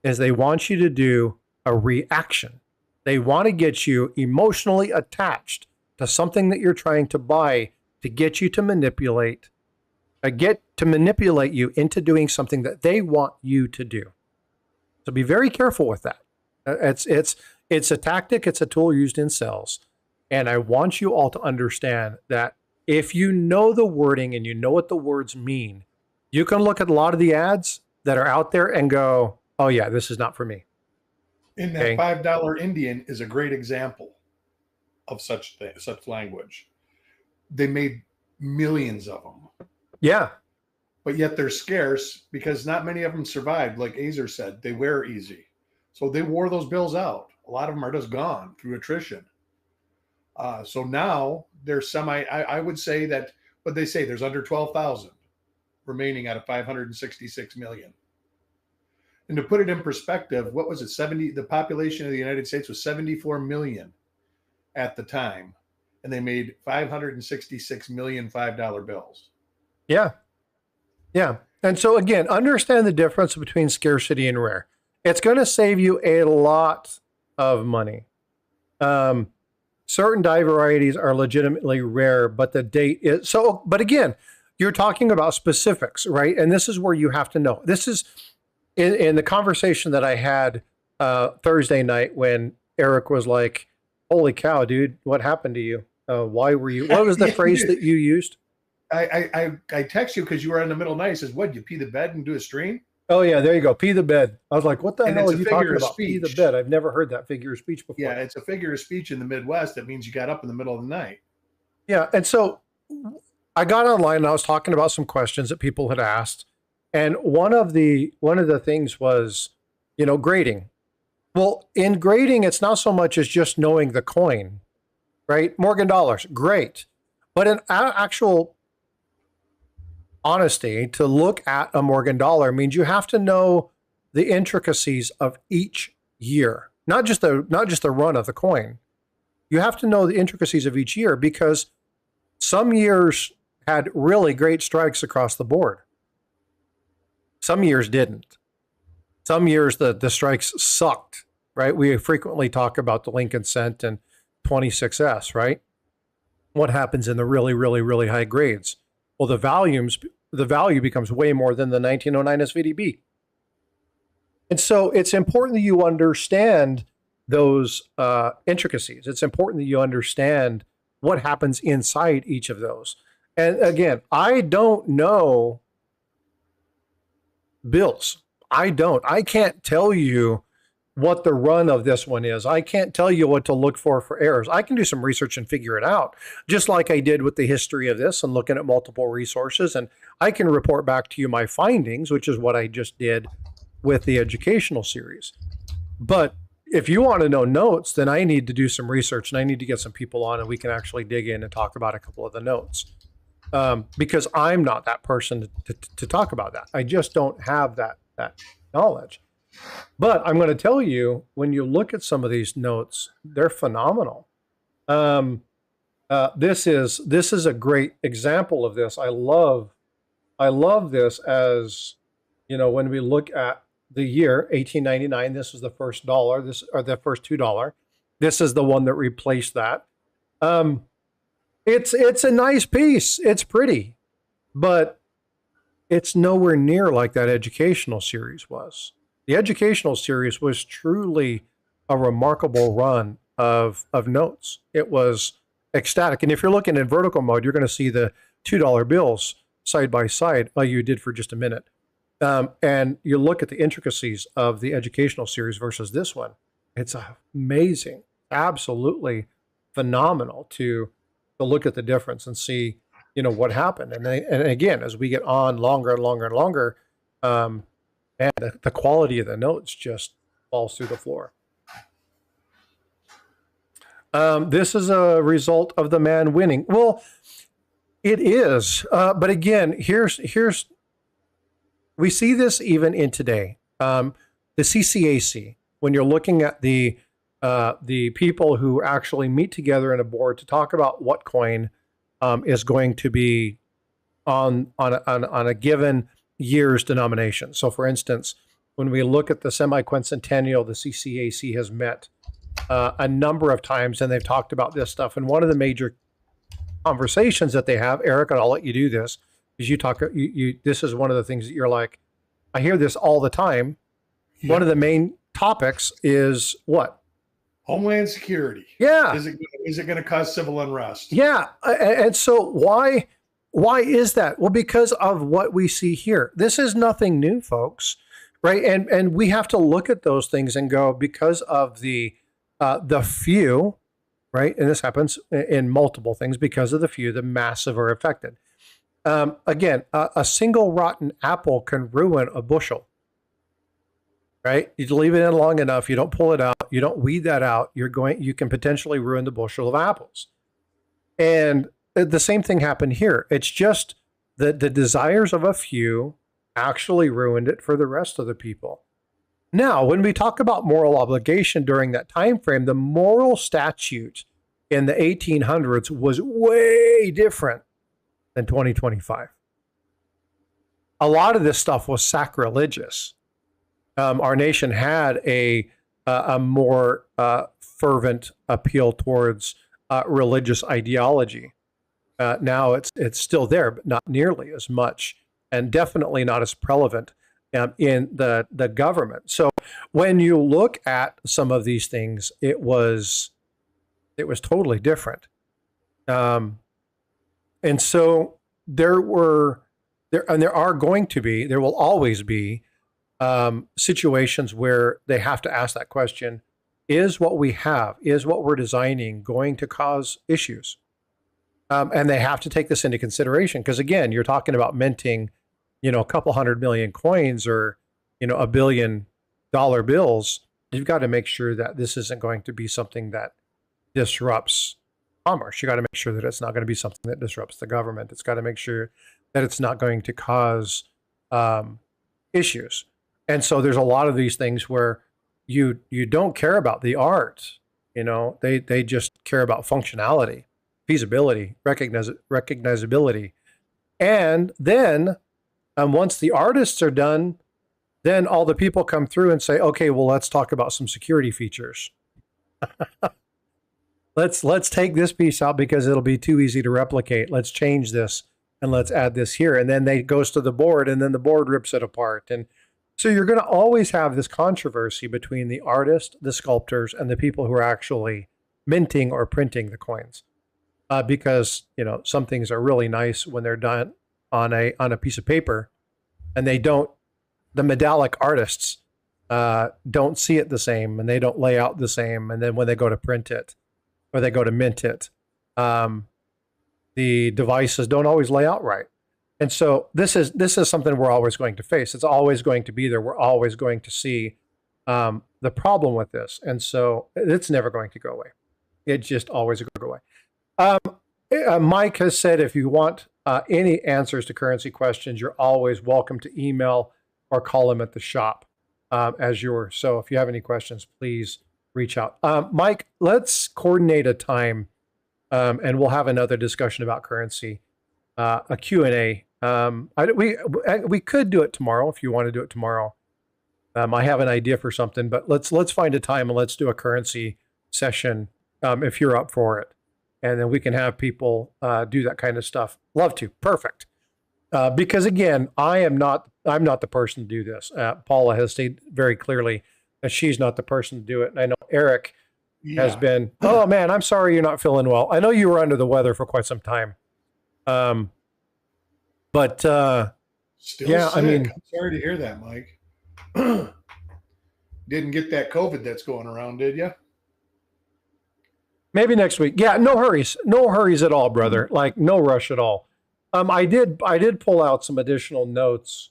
is they want you to do a reaction. They want to get you emotionally attached to something that you're trying to buy, to get you to manipulate you into doing something that they want you to do. So be very careful with that. It's a tactic. It's a tool used in sales. And I want you all to understand that if you know the wording and you know what the words mean, you can look at a lot of the ads that are out there and go, oh yeah, this is not for me. And that $5 Indian is a great example of such language. they made millions of them. Yeah. But yet they're scarce because not many of them survived. Like Azer said, they wear easy. So they wore those bills out. A lot of them are just gone through attrition. So now they're I would say that, what they say, there's under 12,000 remaining out of 566 million. And to put it in perspective, what was it? The population of the United States was 74 million at the time. And they made 566 million $5 bills. Yeah. Yeah. And so again, understand the difference between scarcity and rare. It's going to save you a lot of money. Certain die varieties are legitimately rare, but the date is so, but again, you're talking about specifics, right? And this is where you have to know. This is in the conversation that I had Thursday night when Eric was like, holy cow, dude, what happened to you? Why were you, what was the phrase that you used? I text you because you were in the middle of the night. He says, what, you pee the bed and do a stream? Oh yeah, there you go. Pee the bed. I was like, what the And hell it's are a you figure talking of about? Pee the speech. bed. I've never heard that figure of speech before. Yeah, it's a figure of speech in the Midwest. That means you got up in the middle of the night. Yeah. And so I got online and I was talking about some questions that people had asked. And one of the things was, grading. Well, in grading, it's not so much as just knowing the coin, right? Morgan dollars, great. But in actual honesty, to look at a Morgan dollar means you have to know the intricacies of each year, not just the run of the coin. You have to know the intricacies of each year because some years had really great strikes across the board. Some years didn't. Some years the strikes sucked, right? We frequently talk about the Lincoln cent and 26S, right? What happens in the really, really, really high grades? Well, the value becomes way more than the 1909 SVDB. And so it's important that you understand those intricacies. It's important that you understand what happens inside each of those. And again, I don't know bills. I can't tell you what the run of this one is. I can't tell you what to look for errors. I can do some research and figure it out, just like I did with the history of this and looking at multiple resources. And I can report back to you my findings, which is what I just did with the educational series. But if you want to know notes, then I need to do some research and I need to get some people on and we can actually dig in and talk about a couple of the notes. Because I'm not that person to talk about that. I just don't have that knowledge. But I'm going to tell you, when you look at some of these notes, they're phenomenal. This is a great example of this. I love this as, when we look at the year 1899, this is the first dollar, or the first $2. This is the one that replaced that. It's a nice piece. It's pretty, but it's nowhere near like that educational series was. The educational series was truly a remarkable run of notes. It was ecstatic. And if you're looking in vertical mode, you're going to see the $2 bills side by side, like you did for just a minute. And you look at the intricacies of the educational series versus this one. It's amazing, absolutely phenomenal to look at the difference and see, what happened. And again, as we get on longer and longer and longer, and the quality of the notes just falls through the floor. This is a result of the man winning. Well, it is. But again, here's we see this even in today. The CCAC, when you're looking at the people who actually meet together in a board to talk about what coin is going to be on a given year's denomination. So for instance, when we look at the semi-quincentennial, the CCAC has met a number of times and they've talked about this stuff. And one of the major conversations that they have, Eric, and I'll let you do this, is this is one of the things that you're like, I hear this all the time. Yeah. One of the main topics is what? Homeland security. Yeah. Is it going to cause civil unrest? Yeah. And so why is that? Well, because of what we see here. This is nothing new, folks, right? And we have to look at those things and go, because of the few right? And this happens in multiple things because of the few. The massive are affected. Again, a single rotten apple can ruin a bushel, right? You leave it in long enough, you don't pull it out, you don't weed that out, you can potentially ruin the bushel of apples. And the same thing happened here. It's just that the desires of a few actually ruined it for the rest of the people. Now, when we talk about moral obligation during that time frame, the moral statute in the 1800s was way different than 2025. A lot of this stuff was sacrilegious. Our nation had a more fervent appeal towards religious ideology. Now it's still there, but not nearly as much, and definitely not as prevalent in the government. So when you look at some of these things, it was totally different. And so there will always be situations where they have to ask that question: is what we have, is what we're designing going to cause issues? And they have to take this into consideration, because again, you're talking about minting, a couple 100 million coins or, $1 billion bills. You've got to make sure that this isn't going to be something that disrupts commerce. You got to make sure that it's not going to be something that disrupts the government. It's got to make sure that it's not going to cause issues. And so there's a lot of these things where you don't care about the art. They just care about functionality, feasibility, recognizability. And then once the artists are done, then all the people come through and say, okay, well, let's talk about some security features. Let's take this piece out because it'll be too easy to replicate. Let's change this and let's add this here. And then it goes to the board, and then the board rips it apart. And so you're going to always have this controversy between the artist, the sculptors, and the people who are actually minting or printing the coins. Because, some things are really nice when they're done on a piece of paper, and the medallic artists don't see it the same, and they don't lay out the same. And then when they go to print it or they go to mint it, the devices don't always lay out right. And so this is something we're always going to face. It's always going to be there. We're always going to see the problem with this. And so it's never going to go away. It's just always going to go away. Mike has said, if you want any answers to currency questions, you're always welcome to email or call him at the shop as yours. So if you have any questions, please reach out. Mike, let's coordinate a time and we'll have another discussion about currency, a Q&A. We could do it tomorrow if you want to do it tomorrow. I have an idea for something, but let's find a time and let's do a currency session if you're up for it. And then we can have people do that kind of stuff. Love to. Perfect. Because again, I'm not the person to do this. Paula has stated very clearly that she's not the person to do it. And I know Eric has been, oh man, I'm sorry you're not feeling well. I know you were under the weather for quite some time. But Still yeah, sick. I mean, I'm sorry to hear that, Mike. Didn't get that COVID that's going around, did you? maybe next week. Yeah, no hurries. No hurries at all, brother. Like no rush at all. I did pull out some additional notes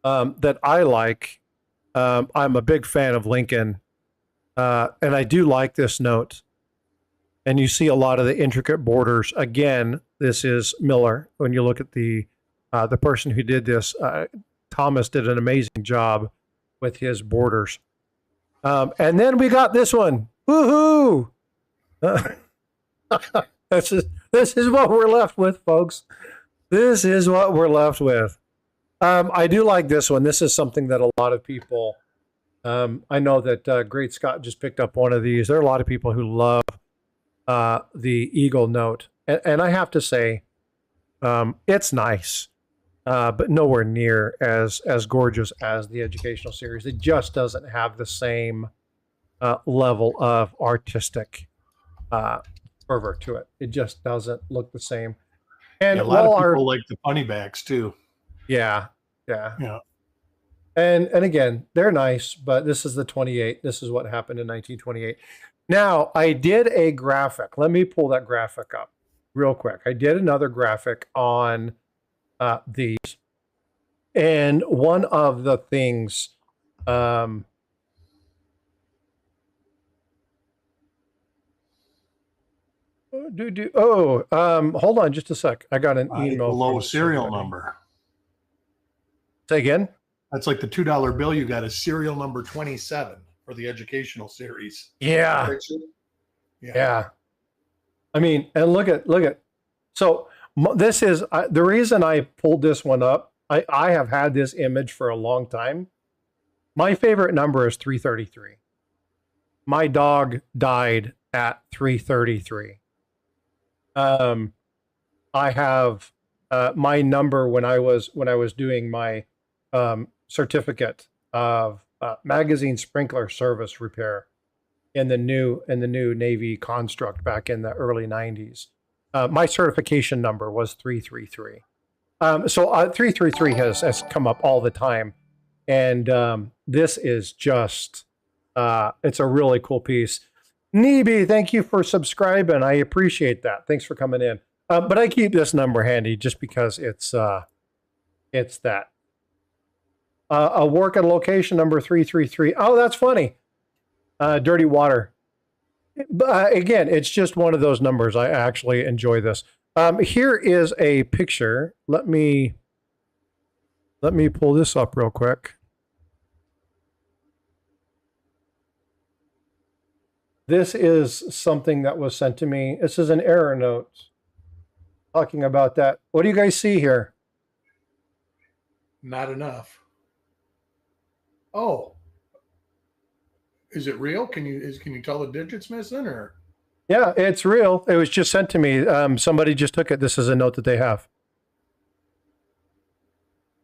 that I like. I'm a big fan of Lincoln. And I do like this note. And you see a lot of the intricate borders. Again, this is Miller. When you look at the person who did this, Thomas did an amazing job with his borders. And then we got this one. Woohoo! This is what we're left with, folks. This is what we're left with. I do like this one. This is something that a lot of people, I know that Great Scott just picked up one of these. There are a lot of people who love the Eagle note. And I have to say, it's nice, but nowhere near as gorgeous as the educational series. It just doesn't have the same level of artistic fervor to it. It just doesn't look the same. And a lot of people like the funny backs too. Yeah. Yeah. And again, they're nice, but this is the 28. This is what happened in 1928. Now, I did a graphic. Let me pull that graphic up real quick. I did another graphic on these. And one of the things, hold on just a sec. I got an email. Low serial number. Say again? That's like the $2 bill. You got a serial number 27 for the educational series. Yeah. Yeah. I mean, and look at, so this is, the reason I pulled this one up, I have had this image for a long time. My favorite number is 333. My dog died at 333. I have my number when I was doing my certificate of magazine sprinkler service repair in the new Navy construct back in the early 90s. My certification number was 333. So 333 has come up all the time, and this is just it's a really cool piece. Neeby, thank you for subscribing. I appreciate that. Thanks for coming in. But I keep this number handy just because it's that. A work at location number 333. Oh, that's funny. Dirty water. Again, it's just one of those numbers. I actually enjoy this. Here is a picture. Let me pull this up real quick. This is something that was sent to me. This is an error note talking about that. What do you guys see here? Not enough. Oh, is it real? Can you tell the digits missing or? Yeah, it's real. It was just sent to me. Somebody just took it. This is a note that they have.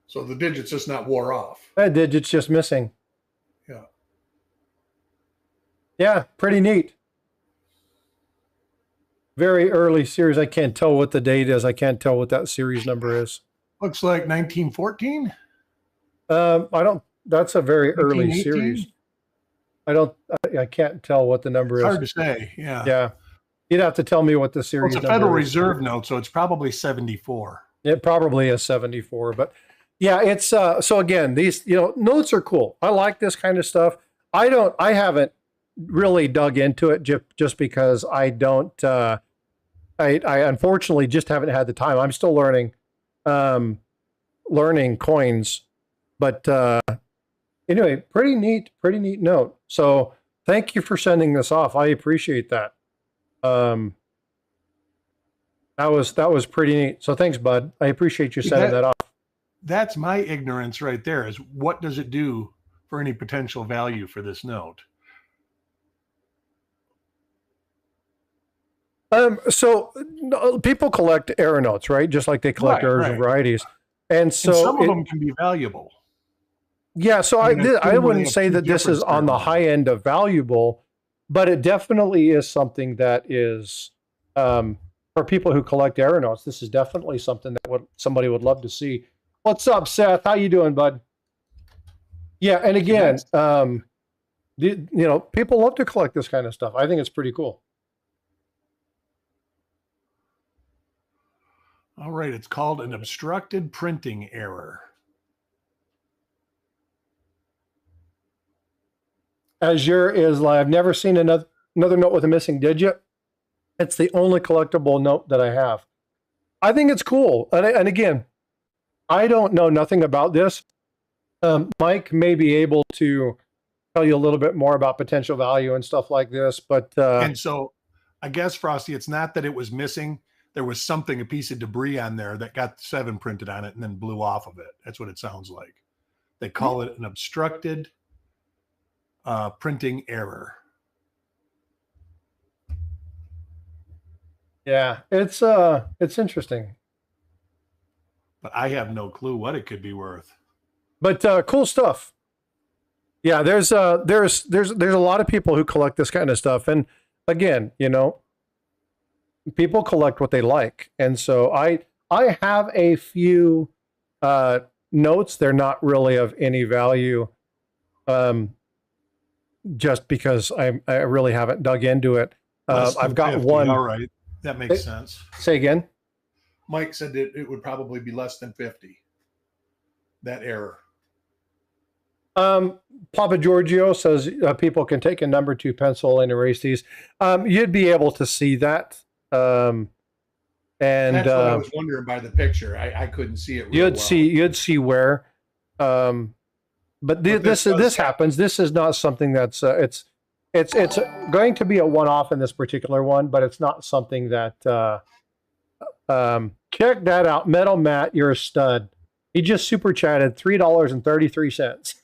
So the digits just not wore off. That digit's just missing. Yeah. Yeah, pretty neat. Very early series. I can't tell what the date is. I can't tell what that series number is. Looks like 1914. That's a very early series. I can't tell what the number is. Hard to say. Yeah. Yeah. You'd have to tell me what the series number is. It's a Federal Reserve note, so it's probably 74. It probably is 74, but yeah, it's so again, these, notes are cool. I like this kind of stuff. I haven't really dug into it just because I don't I unfortunately just haven't had the time. I'm still learning coins, but anyway, pretty neat note. So thank you for sending this off. I appreciate that. That was pretty neat. So thanks, bud. I appreciate you sending that off. That's my ignorance right there, is what does it do for any potential value for this note? So people collect error notes, right? Just like they collect errors and varieties. And so some of them can be valuable. Yeah, so I wouldn't say that this is on the high end of valuable, but it definitely is something that is, for people who collect error notes, this is definitely something that somebody would love to see. What's up, Seth? How you doing, bud? Yeah, and again, people love to collect this kind of stuff. I think it's pretty cool. All right, it's called an obstructed printing error. Azure is like, I've never seen another note with a missing digit. It's the only collectible note that I have. I think it's cool. And again, I don't know nothing about this. Mike may be able to tell you a little bit more about potential value and stuff like this. But and so I guess, Frosty, it's not that it was missing. There was something, a piece of debris on there that got 7 printed on it and then blew off of it. That's what it sounds like. They call it an obstructed printing error. Yeah, it's interesting. But I have no clue what it could be worth. But cool stuff. Yeah, there's a lot of people who collect this kind of stuff, and again, people collect what they like, and so I have a few notes. They're not really of any value. just because I really haven't dug into it. I've got 50. one. All right. That makes sense. Say again. Mike said that it would probably be less than 50. That error. Papa Giorgio says people can take a number 2 pencil and erase these. You'd be able to see that. And that's what I was wondering by the picture. I couldn't see it. You'd see where. But this happens. This is not something that's it's going to be a one-off in this particular one, but it's not something that check that out. Metal Matt, you're a stud. He just super chatted $3.33.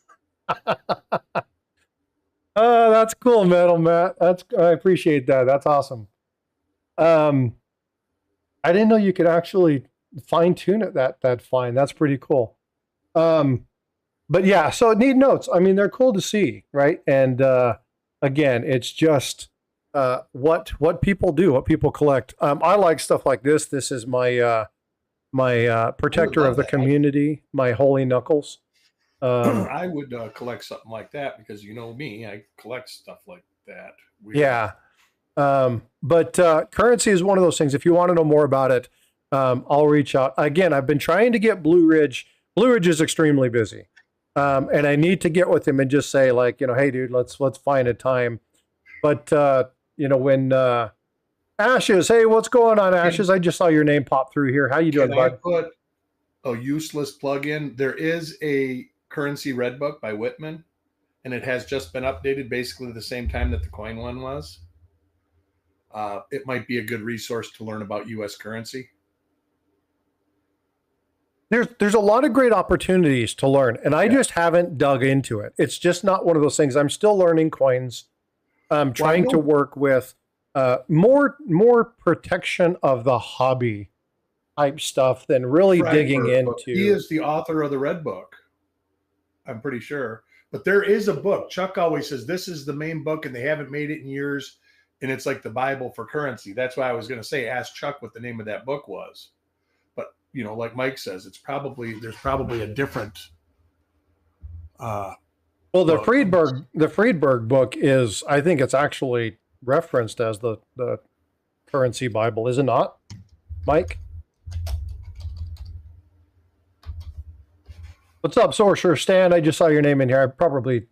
Oh, that's cool, Metal Matt. I appreciate that. That's awesome. I didn't know you could actually fine tune it that fine. That's pretty cool. But yeah, so need notes. I mean, they're cool to see, right? And again, it's just what people do, what people collect. I like stuff like this. This is my protector of the community, my holy knuckles. I would collect something like that because you know me, I collect stuff like that. Weird. Yeah. But currency is one of those things. If you want to know more about it, I'll reach out. Again, I've been trying to get Blue Ridge. Blue Ridge is extremely busy. And I need to get with him and just say like, hey dude, let's find a time. But when Ashes, hey, what's going on, Ashes? I just saw your name pop through here. How you doing, bud? I put a useless plug-in. There is a currency red book by Whitman, and it has just been updated basically the same time that the coin one was. It might be a good resource to learn about U.S. currency. There's a lot of great opportunities to learn, and I just haven't dug into it. It's just not one of those things. I'm still learning coins. I'm trying to work with more protection of the hobby type stuff than really digging into. He is the author of the red book, I'm pretty sure. But there is a book. Chuck always says this is the main book, and they haven't made it in years, and it's like the Bible for currency. That's why I was going to say, ask Chuck what the name of that book was. But like Mike says, there's probably a different. Well, the Friedberg book is, I think it's actually referenced as the currency Bible, is it not, Mike? What's up, Sorcerer Stan? I just saw your name in here. I probably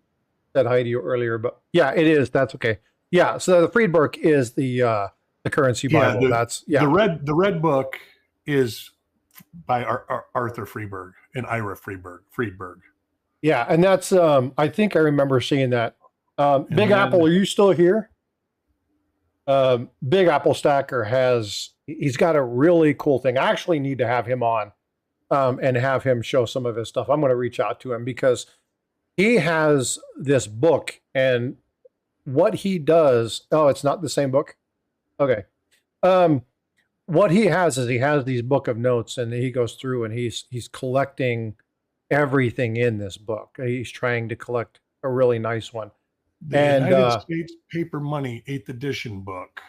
said hi to you earlier, but yeah, it is. That's okay. Yeah, so the Friedberg is the currency Bible. The red book is by Arthur Friedberg and Ira Friedberg. Yeah, and that's I think I remember seeing that. Big Apple, are you still here? Big Apple Stacker he's got a really cool thing. I actually need to have him on and have him show some of his stuff. I'm going to reach out to him because he has this book, and what he does, it's not the same book. Okay. What he has is he has these book of notes, and he goes through and he's collecting everything in this book. He's trying to collect a really nice one. The United States Paper Money 8th edition book.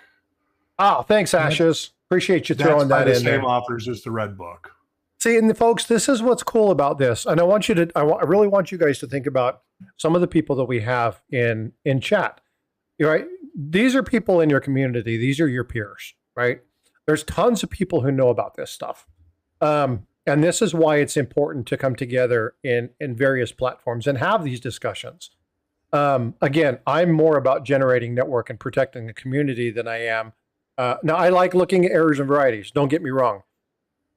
Oh, thanks, Ashes. Appreciate you throwing that in there. Same authors as the red book. See, and folks, this is what's cool about this. And I really want you guys to think about some of the people that we have in chat. Right? These are people in your community. These are your peers, right? There's tons of people who know about this stuff. And this is why it's important to come together in various platforms and have these discussions. Again, I'm more about generating network and protecting the community than I am. Now, I like looking at errors and varieties. Don't get me wrong.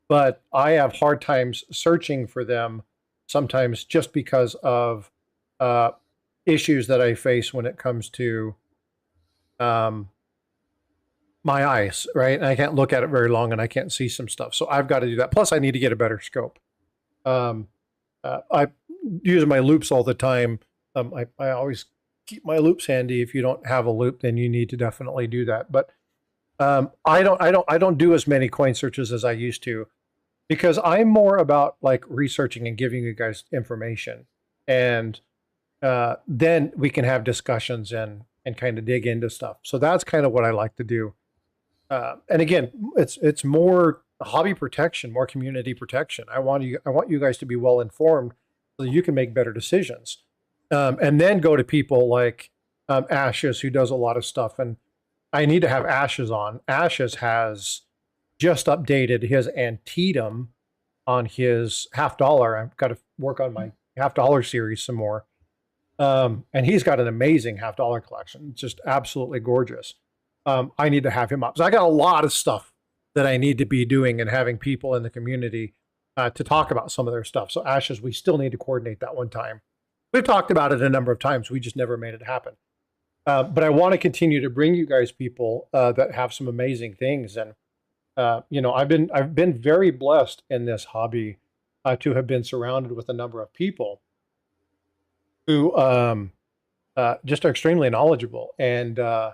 But I have hard times searching for them sometimes just because of issues that I face when it comes to my eyes, right? And I can't look at it very long and I can't see some stuff. So I've got to do that. Plus, I need to get a better scope. I use my loops all the time. I always keep my loops handy. If you don't have a loop, then you need to definitely do that. But I don't do as many coin searches as I used to because I'm more about like researching and giving you guys information. And then we can have discussions and kind of dig into stuff. So that's kind of what I like to do. And again, it's more hobby protection, more community protection. I want you guys to be well informed so that you can make better decisions. And then go to people like Ashes, who does a lot of stuff, and I need to have Ashes on. Ashes has just updated his Antietam on his $50. I've got to work on my $50 series some more. And he's got an amazing $50 collection. It's just absolutely gorgeous. I need to have him up. So I got a lot of stuff that I need to be doing and having people in the community to talk about some of their stuff. So Ashes, we still need to coordinate that one time. We've talked about it a number of times. We just never made it happen. But I want to continue to bring you guys people that have some amazing things. And I've been very blessed in this hobby to have been surrounded with a number of people who just are extremely knowledgeable. And I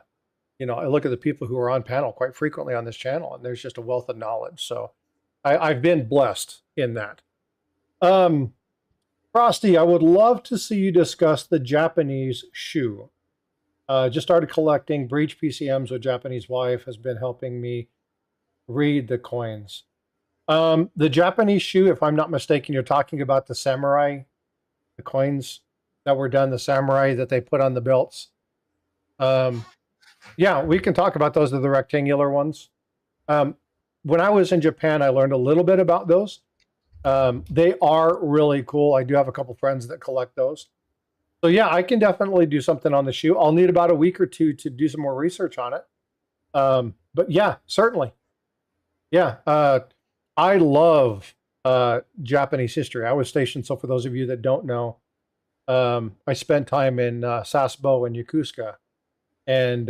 look at the people who are on panel quite frequently on this channel, and there's just a wealth of knowledge. So I've been blessed in that. Frosty, I would love to see you discuss the Japanese shoe. Just started collecting breach PCMs with Japanese wife, has been helping me read the coins. The Japanese shoe, if I'm not mistaken, you're talking about the samurai, the coins that were done, the samurai that they put on the belts. Yeah, we can talk about those. Are the rectangular ones. When I was in Japan, I learned a little bit about those. They are really cool. I do have a couple friends that collect those. So yeah, I can definitely do something on the shoe. I'll need about a week or two to do some more research on it. But yeah, certainly. Yeah, I love Japanese history. I was stationed, so for those of you that don't know, I spent time in Sasebo and Yokosuka. And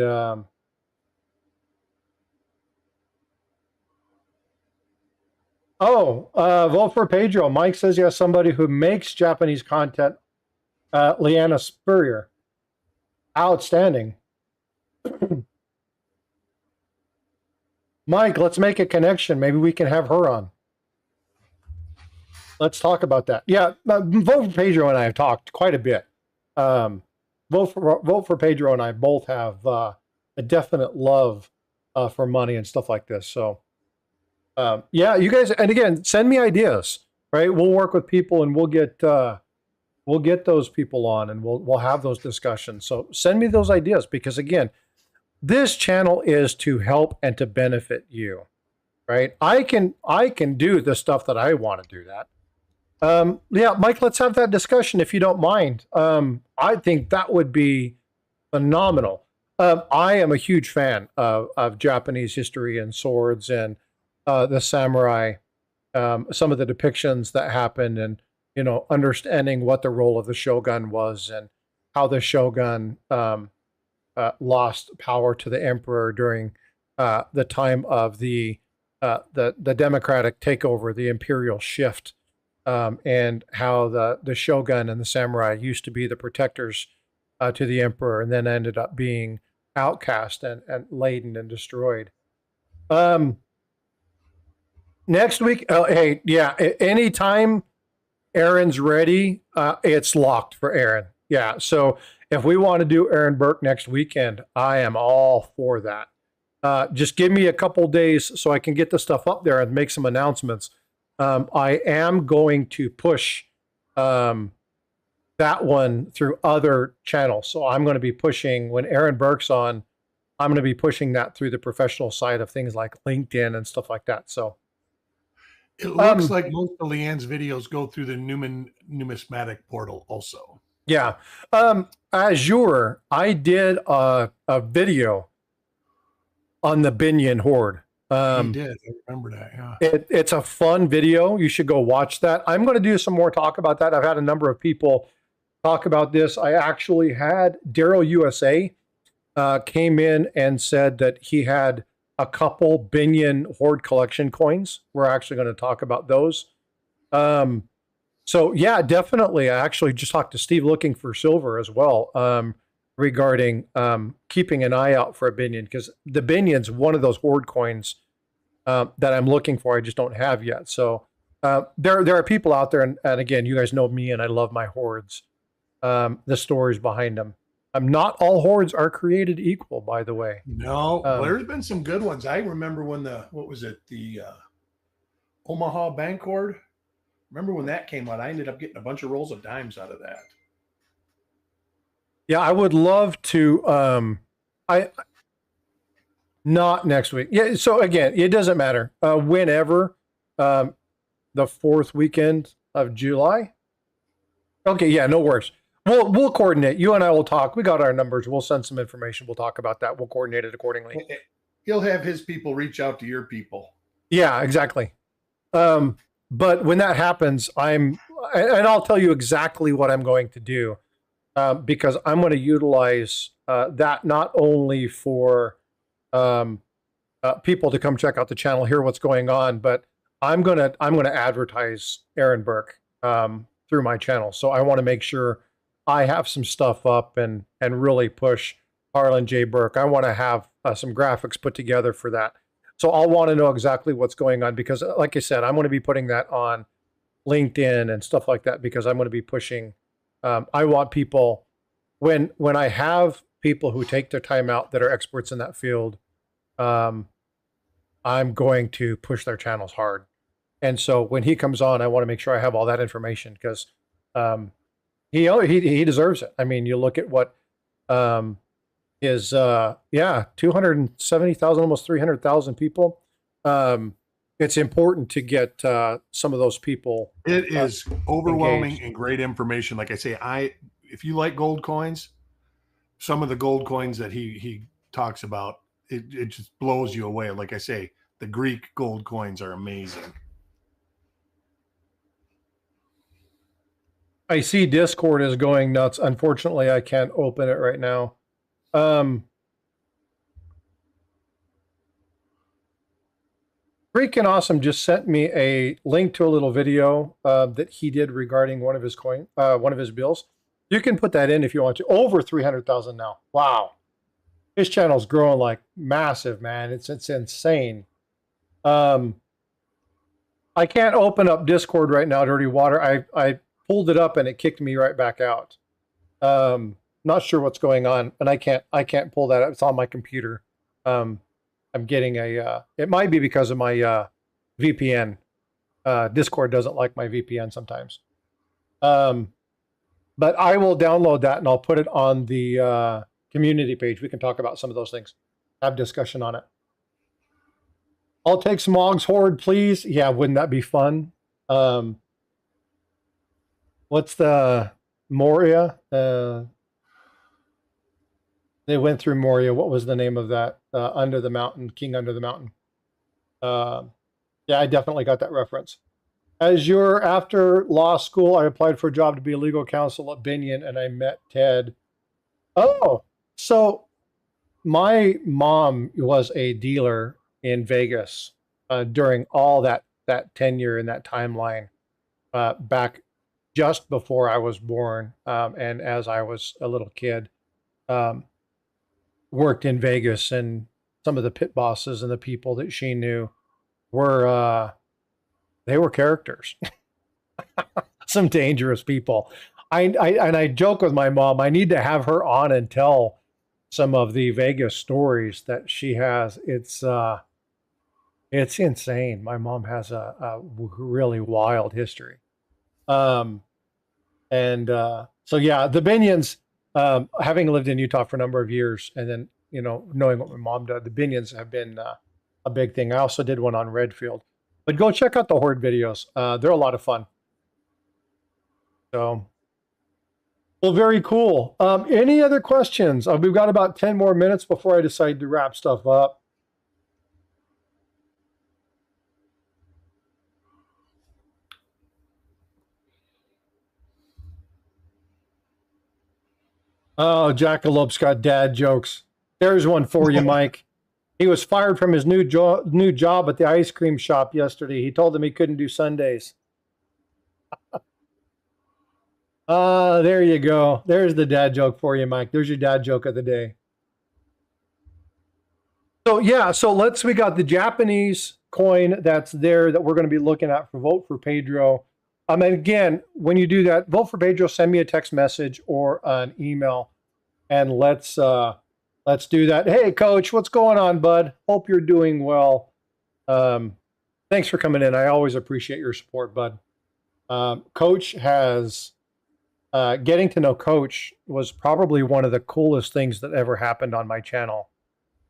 vote for Pedro. Mike says he has somebody who makes Japanese content. Leanna Spurrier. Outstanding. Mike, let's make a connection. Maybe we can have her on. Let's talk about that. Yeah, vote for Pedro and I have talked quite a bit. Vote for Pedro and I both have a definite love for money and stuff like this. So yeah, you guys, and again, send me ideas, right? We'll work with people and we'll get those people on and we'll have those discussions. So send me those ideas, because again, this channel is to help and to benefit you, right? I can do the stuff that I want to do that. Yeah, Mike, let's have that discussion if you don't mind. I think that would be phenomenal. I am a huge fan of Japanese history and swords and the samurai, some of the depictions that happened, and understanding what the role of the shogun was and how the shogun lost power to the emperor during the time of the democratic takeover, the imperial shift, and how the shogun and the samurai used to be the protectors to the emperor, and then ended up being outcast and laden and destroyed. Next week, hey, yeah, anytime Aaron's ready, it's locked for Aaron. Yeah, so if we want to do Aaron Burke next weekend, I am all for that. Just give me a couple days so I can get the stuff up there and make some announcements. I am going to push that one through other channels. So I'm going to be pushing, when Aaron Burke's on, I'm going to be pushing that through the professional side of things like LinkedIn and stuff like that. So it looks like most of Leanne's videos go through the Numismatic portal also. Yeah. Azure, I did a video on the Binion Horde. You did. I remember that. Yeah. It's a fun video. You should go watch that. I'm going to do some more talk about that. I've had a number of people talk about this. I actually had Daryl USA came in and said that he had a couple Binion Horde collection coins. We're actually going to talk about those. So yeah, definitely. I actually just talked to Steve looking for silver as well, regarding keeping an eye out for a Binion, because the Binion's one of those Horde coins that I'm looking for. I just don't have yet. So there are people out there, and again, you guys know me, and I love my Hordes. The stories behind them. Not all Hordes are created equal, by the way. No, there's been some good ones. I remember when the Omaha Bank Horde. Remember when that came out? I ended up getting a bunch of rolls of dimes out of that. Yeah, I would love to. I not next week. Yeah. So again, it doesn't matter. Whenever, um, the fourth weekend of July. Okay. Yeah. No worries. We'll coordinate. You and I will talk. We got our numbers. We'll send some information. We'll talk about that. We'll coordinate it accordingly. He'll have his people reach out to your people. Yeah. Exactly. But when that happens, and I'll tell you exactly what I'm going to do, because I'm going to utilize that not only for people to come check out the channel, hear what's going on, but I'm gonna advertise Aaron Burke through my channel. So I want to make sure I have some stuff up and really push Harlan J. Burke. I want to have some graphics put together for that. So I'll want to know exactly what's going on because, like I said, I'm going to be putting that on LinkedIn and stuff like that because I'm going to be pushing. I want people when I have people who take their time out that are experts in that field. I'm going to push their channels hard. And so when he comes on, I want to make sure I have all that information because he deserves it. I mean, you look at what is 270,000, almost 300,000 people. It's important to get some of those people. It is overwhelming engaged. and great information. Like I say, if you like gold coins, some of the gold coins that he talks about, it just blows you away. Like I say, the Greek gold coins are amazing. I see Discord is going nuts. Unfortunately, I can't open it right now. Freaking Awesome just sent me a link to a little video that he did regarding one of his bills. You can put that in if you want to. Over 300,000 now. Wow. His channel's growing like massive, man. It's insane. I can't open up Discord right now, Dirty Water. I pulled it up and it kicked me right back out. Not sure what's going on, and I can't pull that up. It's on my computer. I'm getting it might be because of my VPN. Discord doesn't like my VPN sometimes. But I will download that and I'll put it on the community page. We can talk about some of those things. Have discussion on it. I'll take Smog's Horde, please. Yeah, wouldn't that be fun? What's the Moria? They went through Moria. What was the name of that? Under the Mountain, King Under the Mountain. Yeah, I definitely got that reference. As you're after law school, I applied for a job to be a legal counsel at Binion, and I met Ted. Oh, so my mom was a dealer in Vegas during all that tenure in that timeline back just before I was born, and as I was a little kid, worked in Vegas, and some of the pit bosses and the people that she knew were they were characters. Some dangerous people. I joke with my mom, I need to have her on and tell some of the Vegas stories that she has. It's insane. My mom has a really wild history. So yeah, the Binions, having lived in Utah for a number of years, and then, knowing what my mom did, the Binions have been a big thing. I also did one on Redfield. But go check out the Horde videos. They're a lot of fun. So, well, very cool. Any other questions? We've got about 10 more minutes before I decide to wrap stuff up. Oh, Jackalope's got dad jokes. There's one for you, Mike. He was fired from his new job at the ice cream shop yesterday. He told them he couldn't do Sundays. There you go. There's the dad joke for you, Mike. There's your dad joke of the day. So yeah, we got the Japanese coin that's there that we're going to be looking at for Vote for Pedro. And again, when you do that, Vote for Pedro, send me a text message or an email, and let's do that. Hey, Coach, what's going on, bud? Hope you're doing well. Thanks for coming in. I always appreciate your support, bud. Coach has getting to know Coach was probably one of the coolest things that ever happened on my channel.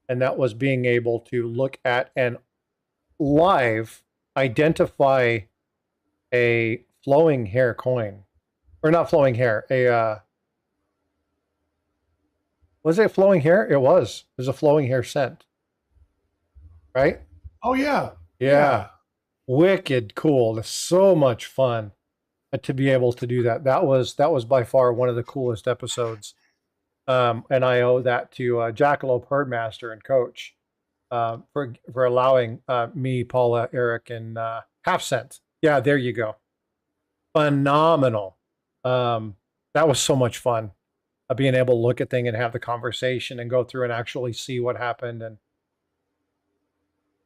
And that was being able to look at and live identify a flowing hair coin, or not flowing hair, was it flowing hair? It was. It was a flowing hair cent, right? Oh yeah. Yeah. Wicked cool. It's so much fun to be able to do that. That was by far one of the coolest episodes. And I owe that to Jackalope Herdmaster and Coach for allowing me, Paula, Eric, and Half Cent. Yeah, there you go. Phenomenal. That was so much fun. Being able to look at things and have the conversation and go through and actually see what happened. And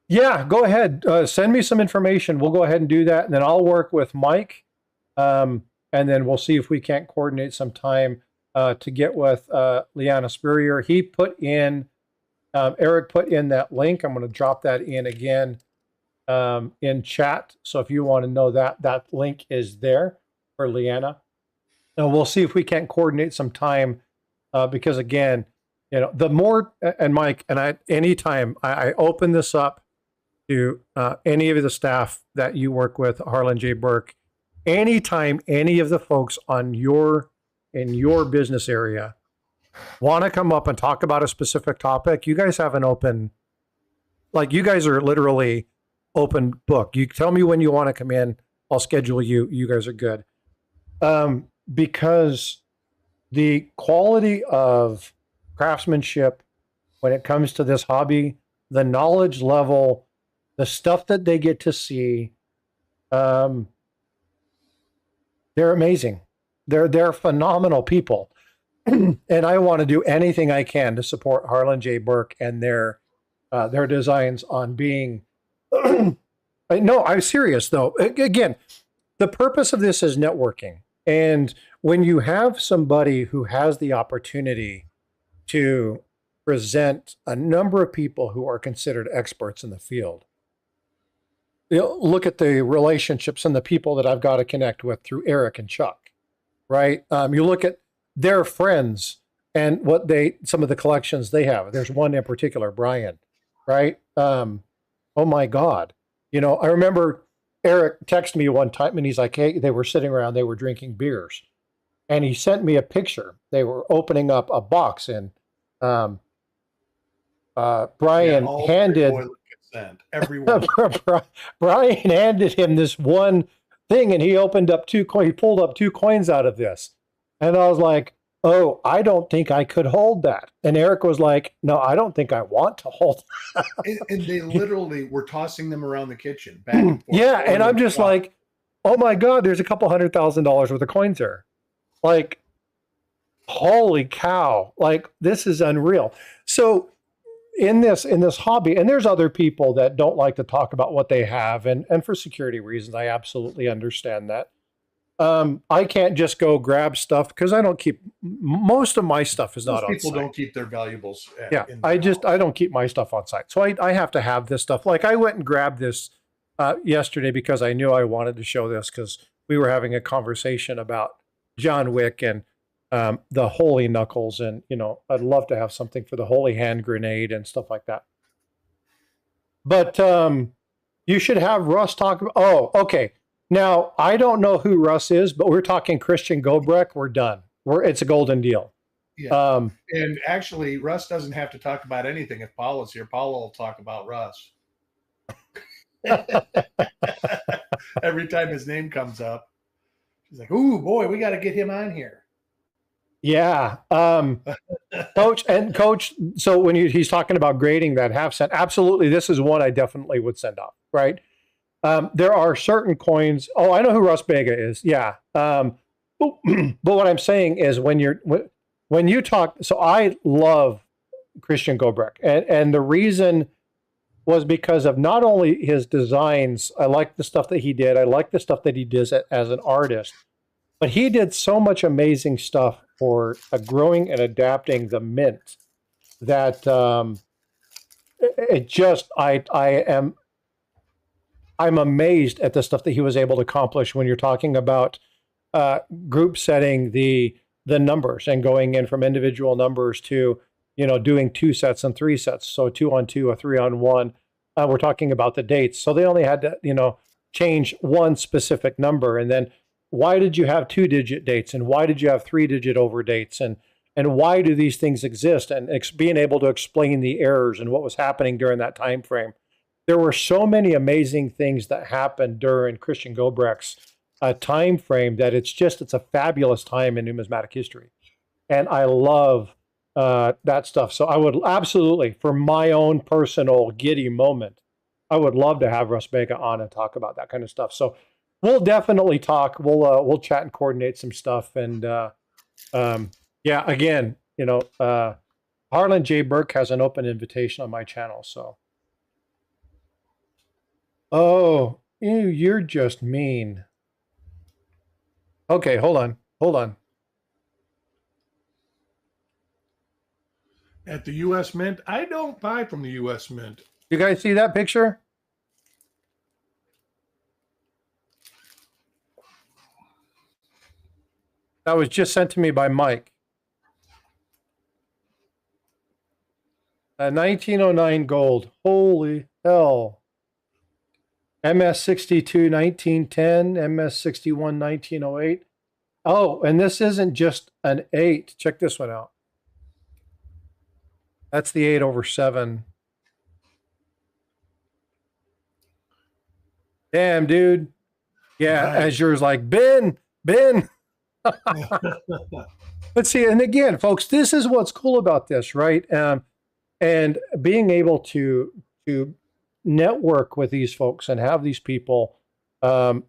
yeah, go ahead. Send me some information. We'll go ahead and do that. And then I'll work with Mike. And then we'll see if we can't coordinate some time to get with Liana Spurrier. He put in, Eric put in that link. I'm going to drop that in again in chat. So if you want to know that link is there for Liana. And we'll see if we can't coordinate some time because again, the more, and Mike, and anytime I open this up to any of the staff that you work with, Harlan J. Burke, anytime any of the folks in your business area want to come up and talk about a specific topic, you guys have an open, like you guys are literally open book. You tell me when you want to come in, I'll schedule you. You guys are good. Because the quality of craftsmanship when it comes to this hobby, the knowledge level, the stuff that they get to see, they're amazing. They're phenomenal people. And I want to do anything I can to support Harlan J. Burke and their designs on being, no, I'm serious though. Again, the purpose of this is networking. And when you have somebody who has the opportunity to present a number of people who are considered experts in the field, look at the relationships and the people that I've got to connect with through Eric and Chuck, right? You look at their friends and some of the collections they have. There's one in particular, Brian, right? Oh my God. I remember Eric texted me one time and he's like, hey, they were sitting around, they were drinking beers. And he sent me a picture. They were opening up a box and Brian handed Brian handed him this one thing and he opened up he pulled up 2 coins out of this. And I was like, oh, I don't think I could hold that. And Eric was like, no, I don't think I want to hold that. And they literally were tossing them around the kitchen back and forth. Yeah, and I'm just like, oh my God, there's a couple $100,000 worth of coins there. Like, holy cow. Like, this is unreal. So in this hobby, and there's other people that don't like to talk about what they have, and for security reasons, I absolutely understand that. I can't just go grab stuff because I don't keep most of my stuff is not on site. People don't keep their valuables. I don't keep my stuff on site. So I have to have this stuff. Like I went and grabbed this yesterday because I knew I wanted to show this because we were having a conversation about John Wick and the Holy Knuckles. And, I'd love to have something for the Holy Hand Grenade and stuff like that. But you should have Russ talk about, oh, okay. Now, I don't know who Russ is, but we're talking Christian Gobrecht. We're done. It's a golden deal. Yeah. And actually, Russ doesn't have to talk about anything. If Paula's here, Paula will talk about Russ. Every time his name comes up, she's like, ooh, boy, we got to get him on here. Yeah. Coach. So when he's talking about grading that half cent, absolutely, this is one I definitely would send off, right? There are certain coins. Oh, I know who Russ Bega is. Yeah. But what I'm saying is when you talk, so I love Christian Gobrecht, and the reason was because of not only his designs. I like the stuff that he did. I like the stuff that he does as an artist, but he did so much amazing stuff for growing and adapting the mint that I'm amazed at the stuff that he was able to accomplish when you're talking about group setting the numbers and going in from individual numbers to, doing 2 sets and 3 sets. So 2 on 2, a 3 on 1. We're talking about the dates. So they only had to, change one specific number. And then why did you have 2-digit dates? And why did you have 3-digit over dates? And why do these things exist? And being able to explain the errors and what was happening during that time frame. There were so many amazing things that happened during Christian Gobrecht's time frame that it's a fabulous time in numismatic history. And I love that stuff. So I would absolutely, for my own personal giddy moment, I would love to have Russ Vega on and talk about that kind of stuff. So we'll definitely talk. We'll chat and coordinate some stuff. And yeah, again, Harlan J. Burke has an open invitation on my channel. So, oh, you're just mean. Okay, hold on. At the U.S. Mint, I don't buy from the U.S. Mint. You guys see that picture? That was just sent to me by Mike. 1909 gold. Holy hell. MS62 1910, MS61 1908. Oh, and this isn't just an 8. Check this one out. That's the 8/7. Damn, dude. Yeah, nice. Azure's like, Ben. Let's see. And again, folks, this is what's cool about this, right? And being able to network with these folks and have these people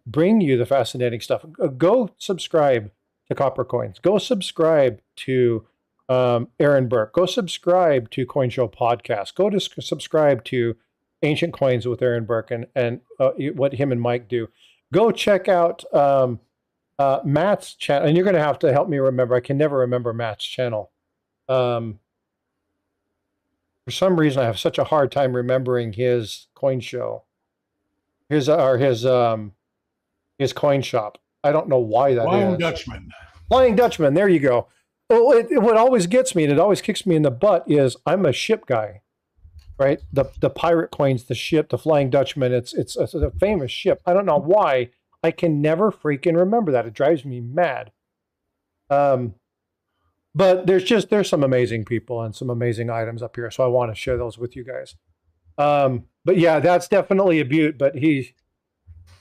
bring you the fascinating stuff. Go subscribe to Copper Coins. Go subscribe to Aaron Burke. Go subscribe to Coin Show Podcast. Go to subscribe to Ancient Coins with Aaron Burke and what him and Mike do. Go check out Matt's channel. And you're going to have to help me remember. I can never remember Matt's channel. For some reason, I have such a hard time remembering his coin show, his coin shop. I don't know why that Flying is. Dutchman. Flying Dutchman. There you go. Well, what always gets me, and it always kicks me in the butt, is I'm a ship guy, right? The pirate coins, the ship, the Flying Dutchman. It's a famous ship. I don't know why. I can never freaking remember that. It drives me mad. But there's some amazing people and some amazing items up here. So I want to share those with you guys. But yeah, that's definitely a beaut. But he,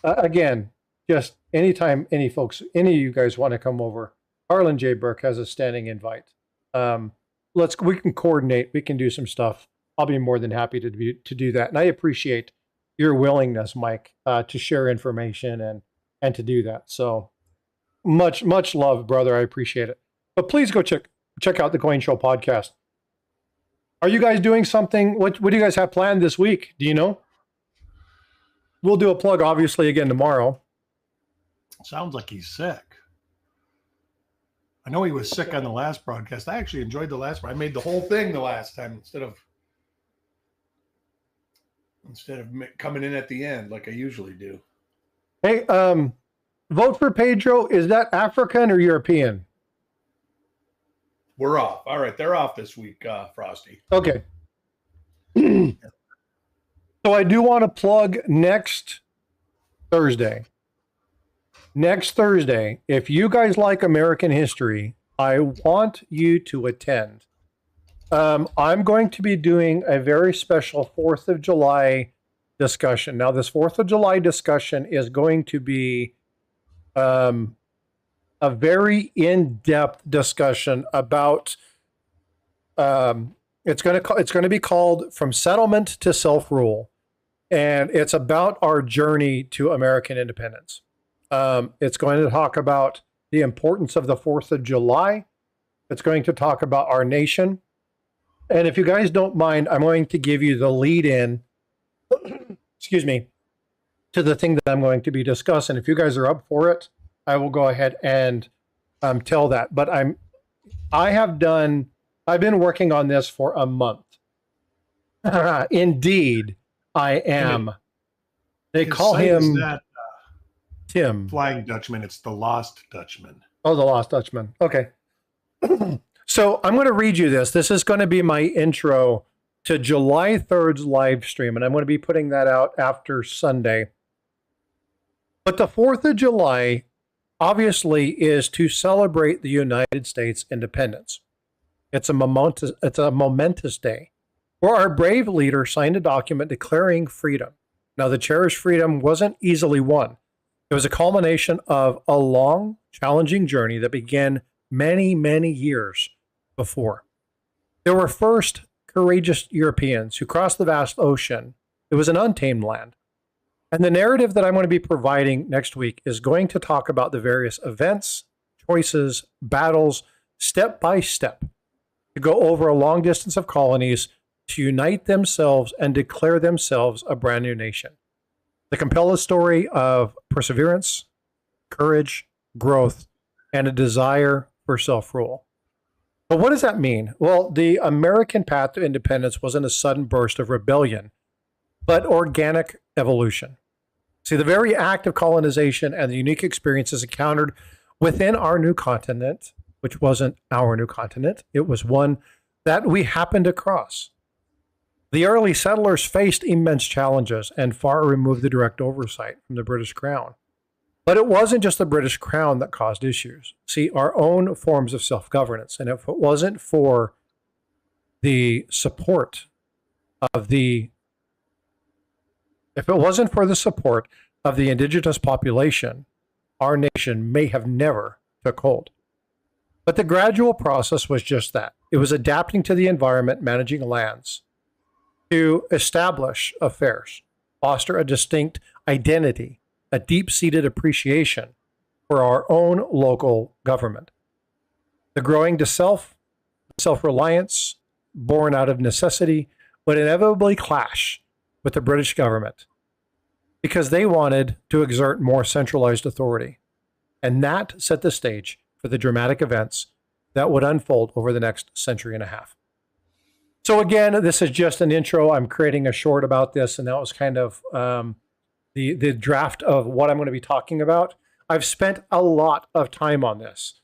again, just anytime any of you guys want to come over, Harlan J. Burke has a standing invite. We can coordinate. We can do some stuff. I'll be more than happy to do that. And I appreciate your willingness, Mike, to share information and to do that. So much love, brother. I appreciate it. But please go check out the Coin Show Podcast. Are you guys doing something? What do you guys have planned this week? Do you know? We'll do a plug, obviously, again tomorrow. Sounds like he's sick. I know he was sick on the last broadcast. I actually enjoyed the last one. I made the whole thing the last time instead of coming in at the end like I usually do. Hey, vote for Pedro. Is that African or European? We're off. All right, they're off this week, Frosty. Okay. So I do want to plug next Thursday. Next Thursday, if you guys like American history, I want you to attend. I'm going to be doing a very special 4th of July discussion. Now, this 4th of July discussion is going to be a very in-depth discussion about it's going to be called From Settlement to Self-Rule, and it's about our journey to American independence. It's going to talk about the importance of the 4th of July. It's going to talk about our nation. And if you guys don't mind, I'm going to give you the lead in, excuse me, to the thing that I'm going to be discussing. If you guys are up for it, I will go ahead and tell that. But I've been working on this for a month. Indeed, I am. They call him Tim. Flying Dutchman. It's the Lost Dutchman. Oh, the Lost Dutchman. Okay. So I'm going to read you this. This is going to be my intro to July 3rd's live stream, and I'm going to be putting that out after Sunday. But the 4th of July, obviously, is to celebrate the United States independence. It's a momentous day where our brave leader signed a document declaring freedom. Now, the cherished freedom wasn't easily won. It was a culmination of a long, challenging journey that began many, many years before. There were first courageous Europeans who crossed the vast ocean. It was an untamed land. And the narrative that I'm going to be providing next week is going to talk about the various events, choices, battles, step by step, to go over a long distance of colonies to unite themselves and declare themselves a brand new nation. To compel a story of perseverance, courage, growth, and a desire for self-rule. But what does that mean? Well, the American path to independence wasn't a sudden burst of rebellion, but organic evolution. See, the very act of colonization and the unique experiences encountered within our new continent, which wasn't our new continent, it was one that we happened to cross. The early settlers faced immense challenges and far removed the direct oversight from the British Crown. But it wasn't just the British Crown that caused issues. See, our own forms of self-governance. And if it wasn't for the support of the indigenous population, our nation may have never took hold. But the gradual process was just that. It was adapting to the environment, managing lands, to establish affairs, foster a distinct identity, a deep-seated appreciation for our own local government. The growing to self-reliance, born out of necessity, would inevitably clash with the British government because they wanted to exert more centralized authority. And that set the stage for the dramatic events that would unfold over the next century and a half. So again, this is just an intro. I'm creating a short about this, and that was kind of the draft of what I'm going to be talking about. I've spent a lot of time on this,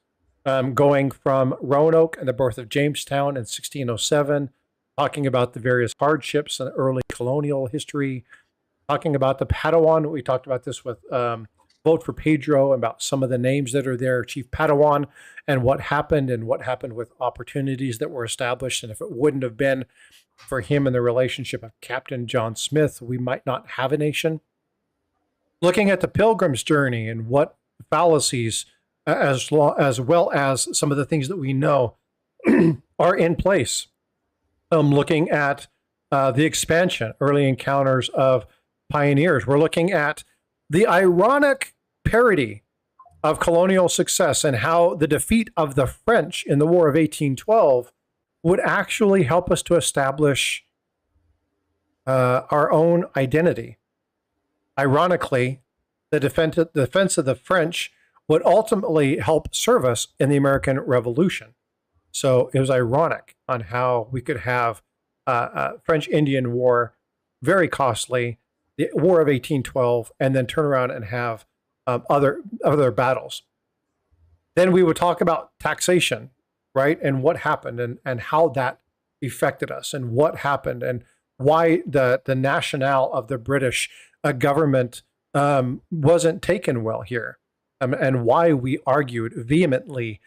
going from Roanoke and the birth of Jamestown in 1607, talking about the various hardships and early colonial history, talking about the Padawan. We talked about this with Vote for Pedro, about some of the names that are there, Chief Padawan, and what happened with opportunities that were established. And if it wouldn't have been for him and the relationship of Captain John Smith, we might not have a nation. Looking at the Pilgrim's journey and what fallacies, as well as some of the things that we know are in place. Looking at the expansion, early encounters of pioneers. We're looking at the ironic parody of colonial success and how the defeat of the French in the War of 1812 would actually help us to establish our own identity. Ironically, the defense of the French would ultimately help serve us in the American Revolution. So it was ironic on how we could have a French-Indian War, very costly, the War of 1812, and then turn around and have other battles. Then we would talk about taxation, right? And what happened and how that affected us and what happened and why the nationale of the British government wasn't taken well here, and why we argued vehemently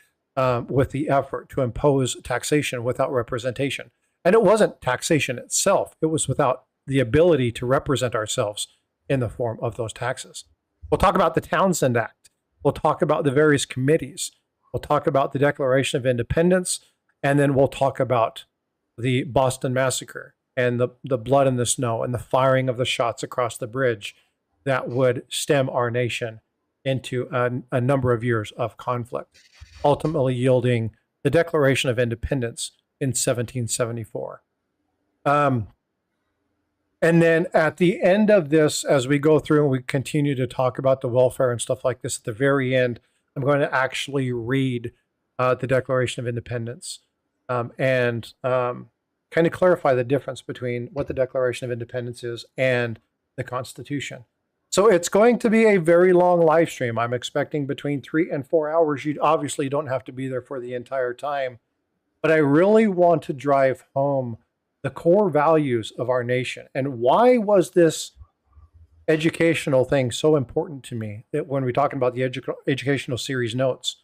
with the effort to impose taxation without representation. And it wasn't taxation itself. It was without the ability to represent ourselves in the form of those taxes. We'll talk about the Townsend Act. We'll talk about the various committees. We'll talk about the Declaration of Independence, and then we'll talk about the Boston Massacre and the blood in the snow and the firing of the shots across the bridge that would stem our nation into a number of years of conflict, ultimately yielding the Declaration of Independence in 1774. And then at the end of this, as we go through and we continue to talk about the welfare and stuff like this, at the very end, I'm going to actually read the Declaration of Independence and kind of clarify the difference between what the Declaration of Independence is and the Constitution. So it's going to be a very long live stream. I'm expecting between 3 and 4 hours. You obviously don't have to be there for the entire time, but I really want to drive home the core values of our nation. And why was this educational thing so important to me that when we're talking about the educational series notes?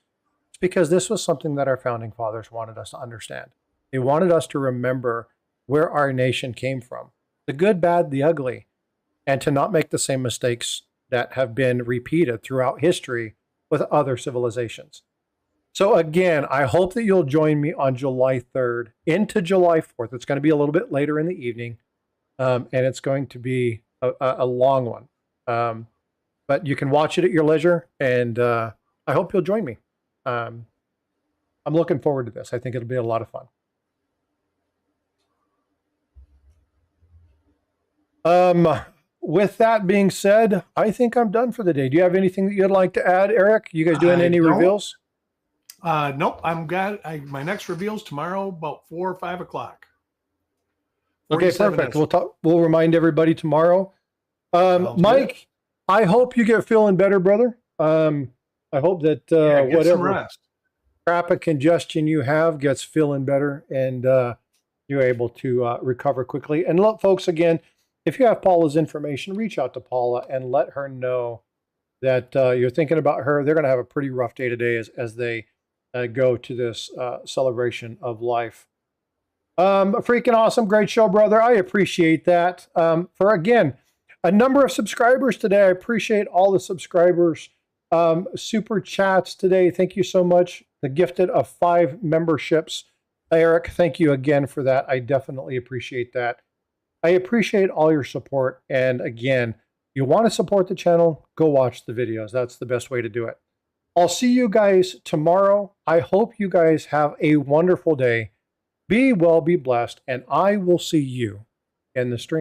It's because this was something that our founding fathers wanted us to understand. They wanted us to remember where our nation came from, the good, bad, the ugly, and to not make the same mistakes that have been repeated throughout history with other civilizations. So again, I hope that you'll join me on July 3rd into July 4th. It's going to be a little bit later in the evening, and it's going to be a long one. But you can watch it at your leisure, and I hope you'll join me. I'm looking forward to this. I think it'll be a lot of fun. With that being said, I think I'm done for the day. Do you have anything that you'd like to add, Eric? You guys doing any reveals? Nope. My next reveal's tomorrow about 4 or 5 o'clock. Okay, perfect. We'll remind everybody tomorrow. Mike, I hope you get feeling better, brother. I hope that whatever crap of congestion you have gets feeling better, and you're able to recover quickly. And look, folks, again, if you have Paula's information, reach out to Paula and let her know that you're thinking about her. They're going to have a pretty rough day today as they go to this celebration of life. Freaking awesome. Great show, brother. I appreciate that. For, again, a number of subscribers today. I appreciate all the subscribers. Super chats today. Thank you so much. The gifted of 5 memberships. Eric, thank you again for that. I definitely appreciate that. I appreciate all your support. And again, you want to support the channel, go watch the videos. That's the best way to do it. I'll see you guys tomorrow. I hope you guys have a wonderful day. Be well, be blessed, and I will see you in the stream.